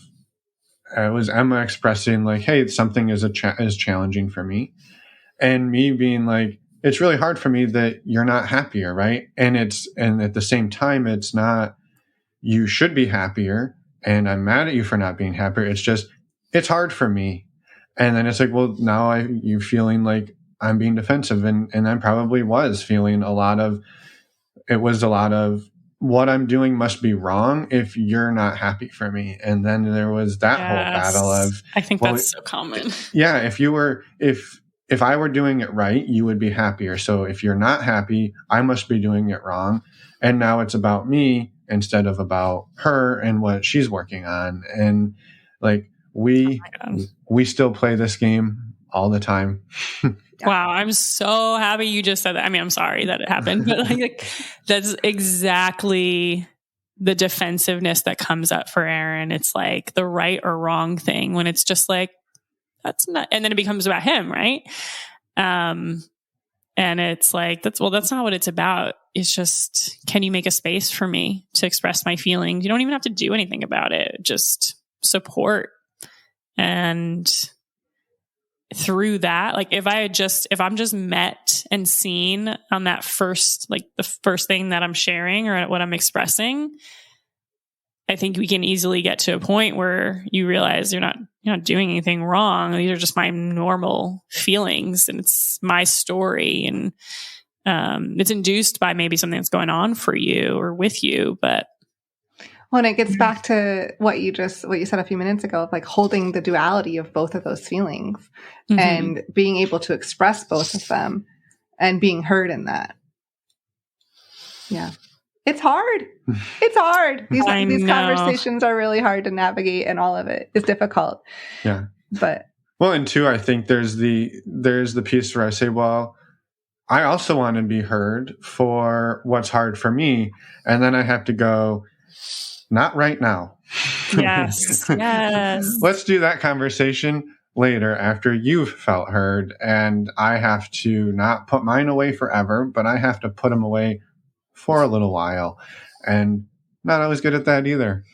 it was Emma expressing like, hey, something is challenging for me. And me being like, it's really hard for me that you're not happier, right? And at the same time, it's not, you should be happier, and I'm mad at you for not being happier. It's just, it's hard for me. And then it's like, well, now you feeling like I'm being defensive. And I probably was feeling a lot of what I'm doing must be wrong if you're not happy for me. And then there was that whole battle of, I think that's so common. Yeah. If I were doing it right, you would be happier. So if you're not happy, I must be doing it wrong. And now it's about me instead of about her and what she's working on. And like, we still play this game all the time. Wow. I'm so happy you just said that. I mean, I'm sorry that it happened, but like that's exactly the defensiveness that comes up for Aaron. It's like the right or wrong thing when it's just like, that's not, and then it becomes about him. Right. And it's like, that's not what it's about. It's just, can you make a space for me to express my feelings? You don't even have to do anything about it. Just support. And through that, like if I'm just met and seen on that first, like the first thing that I'm sharing or what I'm expressing, I think we can easily get to a point where you realize you're not doing anything wrong. These are just my normal feelings, and it's my story, and it's induced by maybe something that's going on for you or with you. But when it gets back to what you said a few minutes ago, of like holding the duality of both of those feelings and being able to express both of them and being heard in that. Yeah. It's hard. It's hard. These conversations are really hard to navigate, and all of it is difficult. Yeah. But well, and two, I think there's the piece where I say, well, I also want to be heard for what's hard for me. And then I have to go, not right now. Yes. Yes. Let's do that conversation later after you've felt heard. And I have to not put mine away forever, but I have to put them away for a little while, and not always good at that either.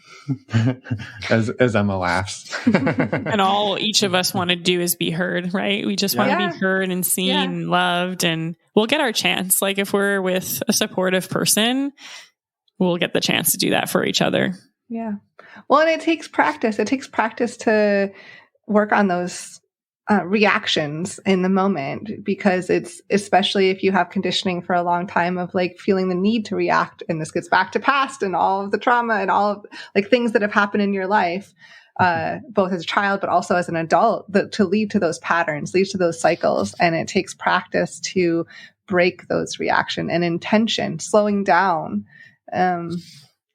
as Emma laughs. And all each of us want to do is be heard, right? We just want to be heard and seen and loved, and we'll get our chance. Like if we're with a supportive person, we'll get the chance to do that for each other. Yeah. Well, and it takes practice. It takes practice to work on those reactions in the moment, because it's, especially if you have conditioning for a long time of like feeling the need to react. And this gets back to past and all of the trauma and all of like things that have happened in your life, both as a child, but also as an adult, to lead to those patterns, lead to those cycles. And it takes practice to break those reaction and intention, slowing down,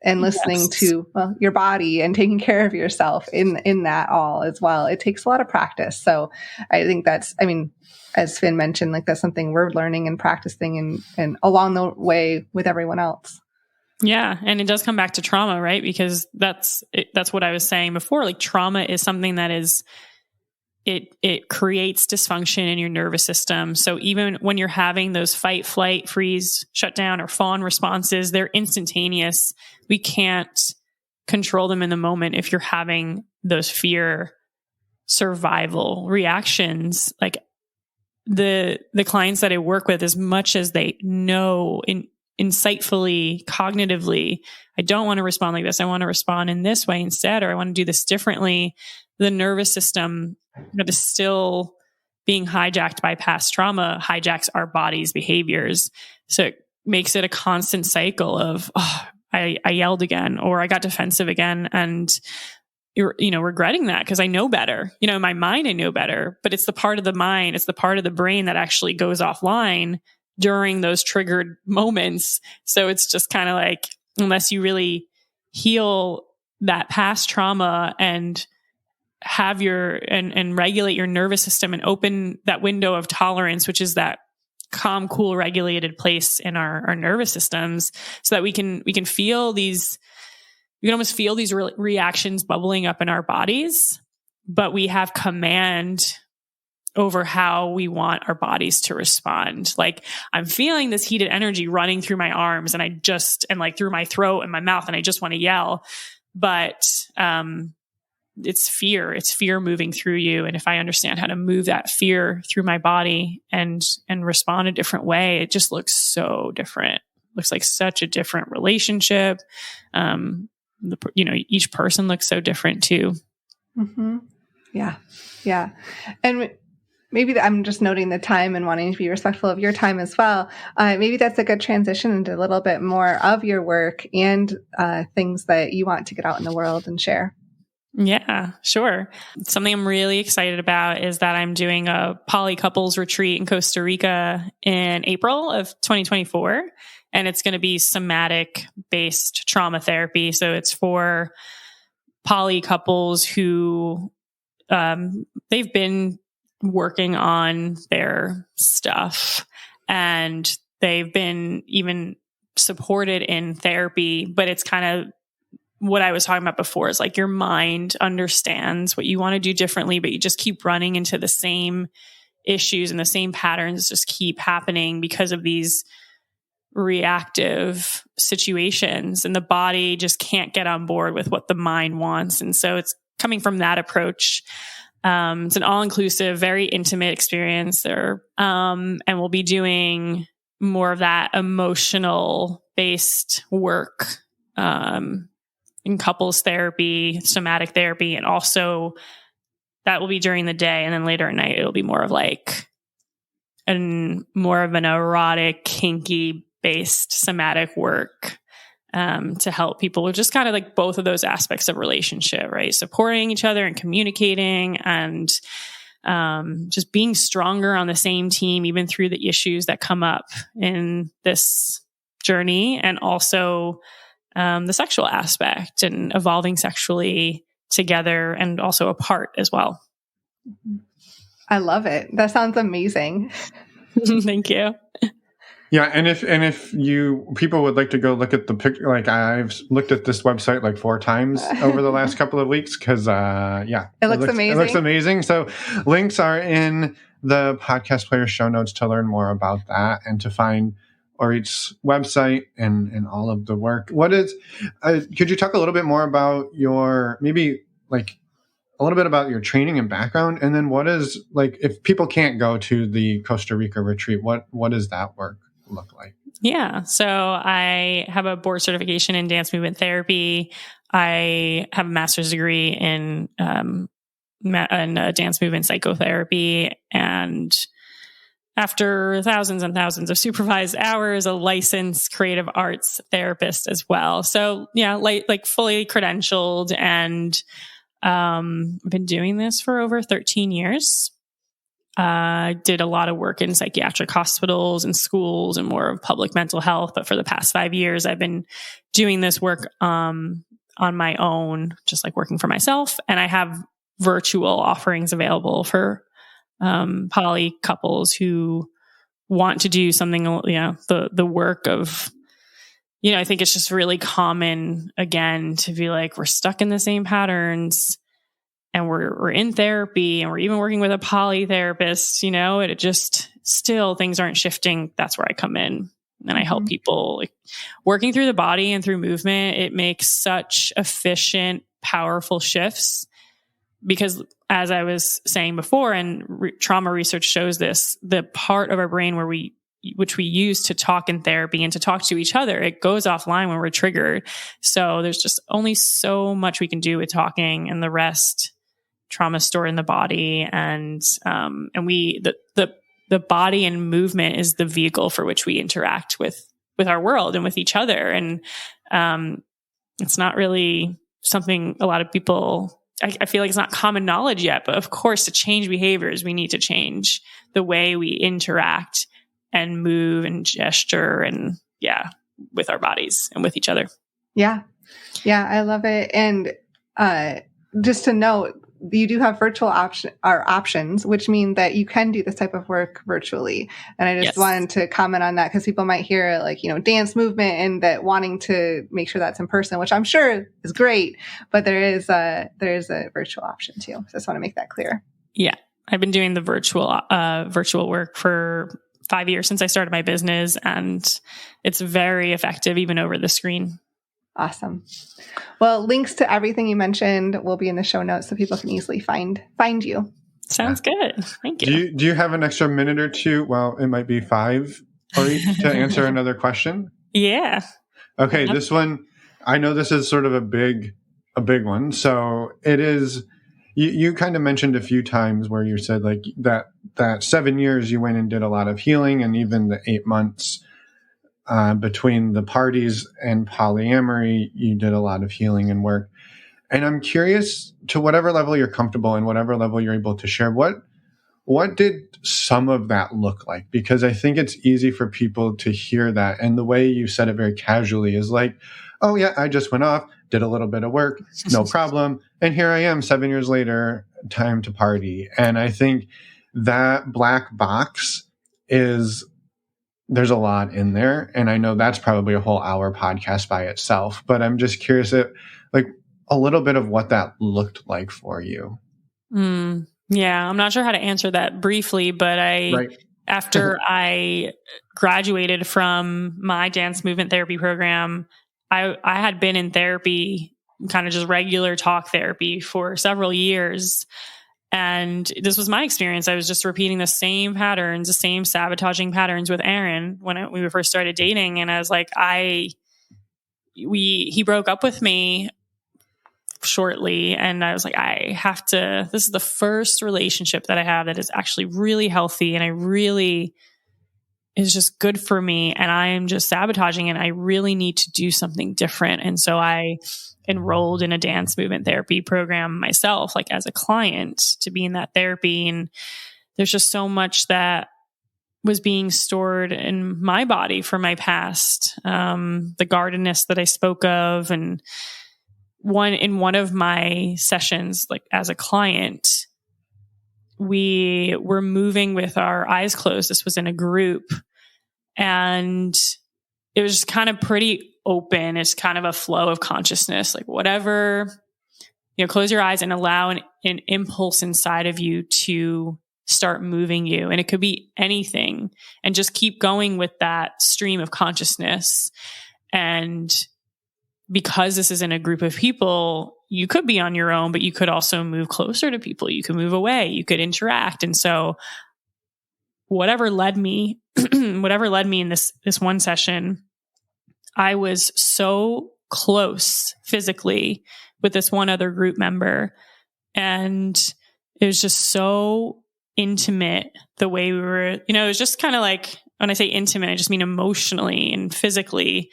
and listening to your body and taking care of yourself in that all as well. It takes a lot of practice. So I think that's, I mean, as Finn mentioned, like that's something we're learning and practicing and along the way with everyone else. Yeah. And it does come back to trauma, right? Because that's what I was saying before. Like trauma is something that is, it creates dysfunction in your nervous system. So even when you're having those fight, flight, freeze, shut down, or fawn responses, they're instantaneous. We can't control them in the moment if you're having those fear survival reactions. Like the clients that I work with, as much as they know insightfully, cognitively, I don't want to respond like this. I want to respond in this way instead, or I want to do this differently. The nervous system that is still being hijacked by past trauma hijacks our body's behaviors. So it makes it a constant cycle of, I yelled again, or I got defensive again. And you're, regretting that because I know better. In my mind, I know better, but it's the part of the mind, it's the part of the brain that actually goes offline during those triggered moments. So it's just kind of like, unless you really heal that past trauma and have and regulate your nervous system and open that window of tolerance, which is that calm, cool, regulated place in our nervous systems, so that we can feel these, we can almost feel these reactions bubbling up in our bodies, but we have command over how we want our bodies to respond. Like I'm feeling this heated energy running through my arms and like through my throat and my mouth, and I just want to yell, but, it's fear moving through you. And if I understand how to move that fear through my body and respond a different way, it just looks so different. Looks like such a different relationship. Each person looks so different too. Mm-hmm. Yeah. Yeah. And maybe I'm just noting the time and wanting to be respectful of your time as well. Maybe that's a good transition into a little bit more of your work and things that you want to get out in the world and share. Yeah, sure. Something I'm really excited about is that I'm doing a poly couples retreat in Costa Rica in April of 2024. And it's going to be somatic based trauma therapy. So it's for poly couples who, they've been working on their stuff and they've been even supported in therapy, but it's kind of what I was talking about before, is like your mind understands what you want to do differently, but you just keep running into the same issues and the same patterns just keep happening because of these reactive situations, and the body just can't get on board with what the mind wants. And so it's coming from that approach. It's an all-inclusive, very intimate experience there. And we'll be doing more of that emotional based work, in couples therapy, somatic therapy, and also that will be during the day. And then later at night, it'll be more of like more of an erotic, kinky based somatic work, to help people with just kind of like both of those aspects of relationship, right? Supporting each other and communicating and, just being stronger on the same team, even through the issues that come up in this journey, and also, the sexual aspect and evolving sexually together and also apart as well. I love it. That sounds amazing. Thank you. Yeah, and if people would like to go look at the picture, like I've looked at this website like 4 times over the last couple of weeks because it looks amazing. It looks amazing. So links are in the podcast player show notes to learn more about that and to find Orit's website and all of the work. What is, could you talk a little bit more about maybe like a little bit about your training and background? And then what is, like, if people can't go to the Costa Rica retreat, what does that work look like? Yeah. So I have a board certification in dance movement therapy. I have a master's degree in dance movement psychotherapy. And after thousands and thousands of supervised hours, a licensed creative arts therapist as well. So yeah, like fully credentialed, and I've been doing this for over 13 years. Did a lot of work in psychiatric hospitals and schools and more of public mental health. But for the past 5 years, I've been doing this work on my own, just like working for myself. And I have virtual offerings available for poly couples who want to do something, the work of, I think it's just really common, again, to be like, we're stuck in the same patterns, and we're in therapy, and we're even working with a poly therapist, it just still things aren't shifting. That's where I come in, and I help people, like, working through the body and through movement. It makes such efficient, powerful shifts, because as I was saying before, and trauma research shows this, the part of our brain which we use to talk in therapy and to talk to each other, it goes offline when we're triggered. So there's just only so much we can do with talking, and the rest, trauma stored in the body. And the body and movement is the vehicle for which we interact with our world and with each other. And it's not really something a lot of people, I feel like it's not common knowledge yet, but of course, to change behaviors, we need to change the way we interact and move and gesture and with our bodies and with each other. Yeah. Yeah. I love it. And, just to note, you do have virtual options, which mean that you can do this type of work virtually. And I just wanted to comment on that, because people might hear like, dance movement and that wanting to make sure that's in person, which I'm sure is great, but there is a virtual option too. So I just want to make that clear. Yeah. I've been doing the virtual work for 5 years since I started my business, and it's very effective even over the screen. Awesome. Well, links to everything you mentioned will be in the show notes so people can easily find you. Sounds good. Thank you. Do you have an extra minute or two? Well, it might be 5 to answer another question. Yeah. Okay. Yep. This one, I know this is sort of a big one. So it is, you kind of mentioned a few times where you said like that 7 years you went and did a lot of healing, and even the 8 months between the parties and polyamory, you did a lot of healing and work. And I'm curious, to whatever level you're comfortable and whatever level you're able to share, what did some of that look like? Because I think it's easy for people to hear that. And the way you said it very casually is like, oh yeah, I just went off, did a little bit of work, no problem. And here I am 7 years later, time to party. And I think that black box there's a lot in there. And I know that's probably a whole hour podcast by itself, but I'm just curious like a little bit of what that looked like for you. Yeah. I'm not sure how to answer that briefly, but after I graduated from my dance movement therapy program, I had been in therapy, kind of just regular talk therapy, for several years. And this was my experience. I was just repeating the same patterns, the same sabotaging patterns with Aaron when we first started dating. And I was like, he broke up with me shortly. And I was like, this is the first relationship that I have that is actually really healthy. And is just good for me. And I am just sabotaging it. I really need to do something different. And so I enrolled in a dance movement therapy program myself, like as a client, to be in that therapy. And there's just so much that was being stored in my body from my past, the guardedness that I spoke of. And in one of my sessions, like as a client, we were moving with our eyes closed. This was in a group, and it was just kind of pretty open. It's kind of a flow of consciousness, like whatever, close your eyes and allow an impulse inside of you to start moving you. And it could be anything, and just keep going with that stream of consciousness. And because this is in a group of people, you could be on your own, but you could also move closer to people. You could move away, you could interact. And so whatever led me in this one session, I was so close physically with this one other group member. And it was just so intimate the way we were, it was just kind of like, when I say intimate, I just mean emotionally and physically.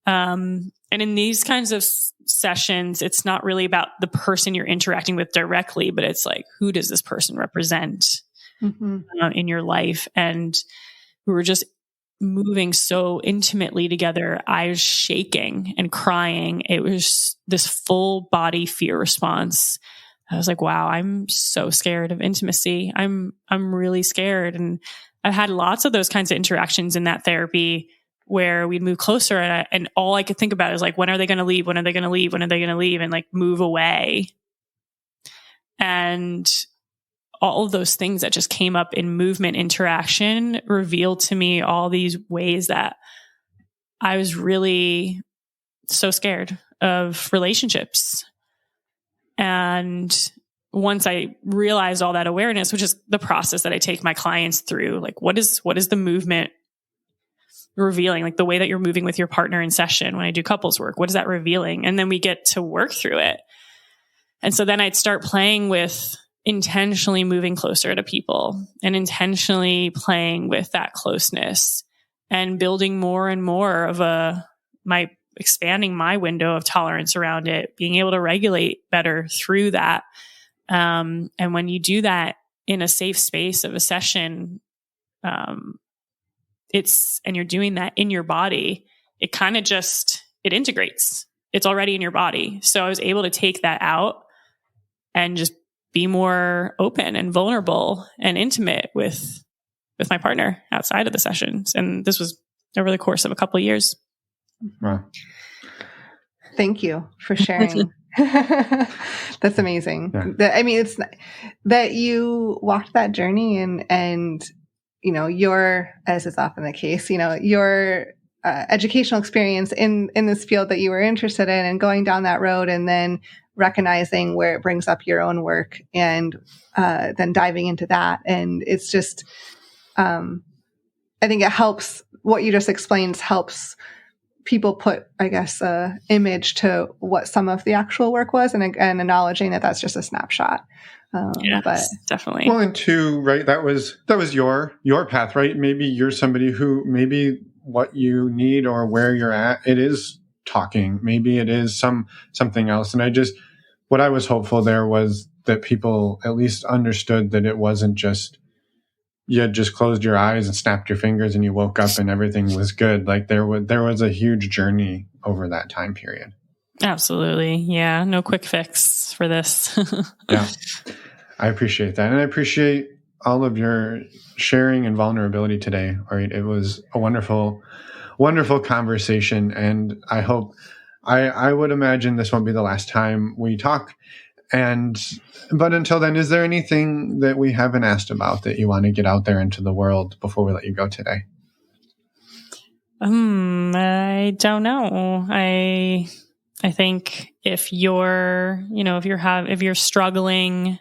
And in these kinds of sessions, it's not really about the person you're interacting with directly, but it's like, who does this person represent in your life? And we were just moving so intimately together. I was shaking and crying. It was this full body fear response. I was like, wow, I'm so scared of intimacy. I'm really scared. And I've had lots of those kinds of interactions in that therapy where we'd move closer, and all I could think about is like, when are they going to leave? When are they going to leave? When are they going to leave? And like move away. And all of those things that just came up in movement interaction revealed to me all these ways that I was really so scared of relationships. And once I realized all that awareness, which is the process that I take my clients through, like what is the movement revealing, like the way that you're moving with your partner in session when I do couples work, what is that revealing? And then we get to work through it. And so then I'd start playing with intentionally moving closer to people and intentionally playing with that closeness and building more and more of expanding my window of tolerance around it, being able to regulate better through that. And when you do that in a safe space of a session, and you're doing that in your body, it kind of it integrates. It's already in your body. So I was able to take that out and just be more open and vulnerable and intimate with my partner outside of the sessions. And this was over the course of a couple of years. Wow. Thank you for sharing. That's amazing. Yeah. It's that you walked that journey and your, as is often the case, your educational experience in this field that you were interested in and going down that road, and then recognizing where it brings up your own work and then diving into that. And it's just, I think it helps, what you just explained helps people put, I guess, image to what some of the actual work was, and acknowledging that that's just a snapshot. But definitely. Well, and two, right? That was your path, right? Maybe you're somebody who maybe what you need or where you're at, it is talking. Maybe it is something else. And what I was hopeful there was that people at least understood that it wasn't just, you had just closed your eyes and snapped your fingers and you woke up and everything was good. Like there was a huge journey over that time period. Absolutely. Yeah. No quick fix for this. Yeah. I appreciate that. And I appreciate all of your sharing and vulnerability today. Orit. It was a wonderful, wonderful conversation. And I hope, I would imagine this won't be the last time we talk. But until then, is there anything that we haven't asked about that you want to get out there into the world before we let you go today? I don't know. I think if you're struggling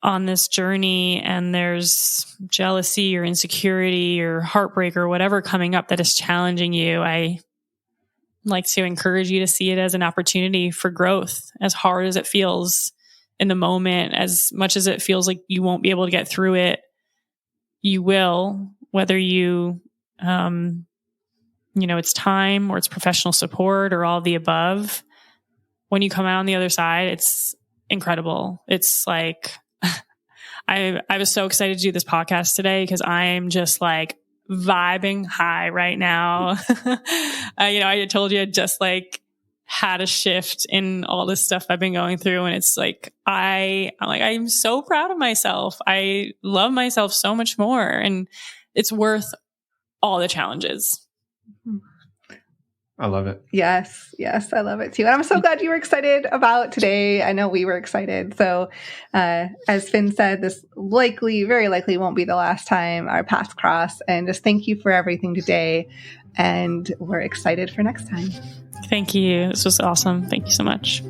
on this journey and there's jealousy or insecurity or heartbreak or whatever coming up that is challenging you, I like to encourage you to see it as an opportunity for growth. As hard as it feels in the moment, as much as it feels like you won't be able to get through it, you will, whether it's time or it's professional support or all the above. When you come out on the other side, it's incredible. It's like, I was so excited to do this podcast today because I'm just like vibing high right now. I told you I just like had a shift in all this stuff I've been going through. And it's like, I'm so proud of myself. I love myself so much more, and it's worth all the challenges. I love it. Yes, I love it too. And I'm so glad you were excited about today. I know we were excited. So as Finn said, this very likely won't be the last time our paths cross. And just thank you for everything today. And we're excited for next time. Thank you. This was awesome. Thank you so much.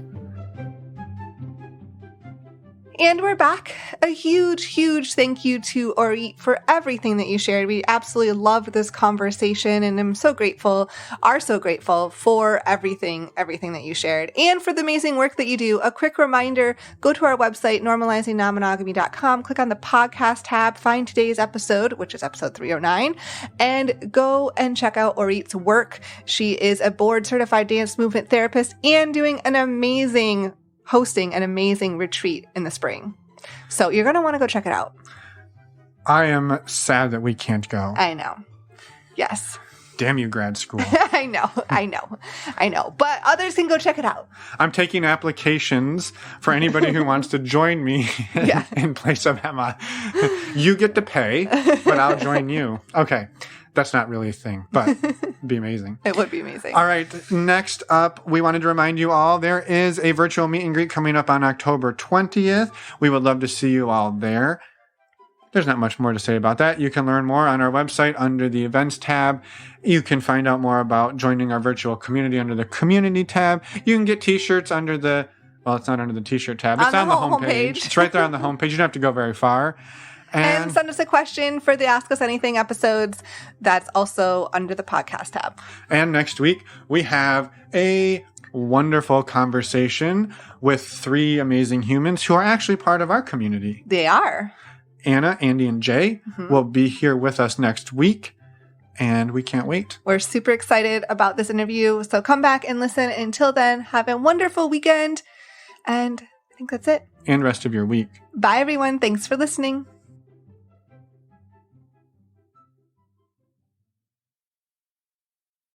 And we're back. A huge thank you to Orit for everything that you shared. We absolutely loved this conversation, and I'm so grateful for everything that you shared and for the amazing work that you do. A quick reminder, go to our website, normalizingnonmonogamy.com, click on the podcast tab, find today's episode, which is episode 309, and go and check out Orit's work. She is a board certified dance movement therapist and hosting an amazing retreat in the spring. So you're going to want to go check it out. I am sad that we can't go. I know. Yes. Damn you, grad school. I know. But others can go check it out. I'm taking applications for anybody who wants to join me in place of Emma. You get to pay, but I'll join you. Okay. That's not really a thing, but it'd be amazing. It would be amazing. All right. Next up, we wanted to remind you all there is a virtual meet and greet coming up on October 20th. We would love to see you all there. There's not much more to say about that. You can learn more on our website under the events tab. You can find out more about joining our virtual community under the community tab. You can get t-shirts under the, well, it's not under the t-shirt tab. It's on the homepage. It's right there on the homepage. You don't have to go very far. And send us a question for the Ask Us Anything episodes. That's also under the podcast tab. And next week, we have a wonderful conversation with 3 amazing humans who are actually part of our community. They are. Anna, Andy, and Jay will be here with us next week, and we can't wait. We're super excited about this interview, so come back and listen. Until then, have a wonderful weekend, and I think that's it. And rest of your week. Bye, everyone. Thanks for listening.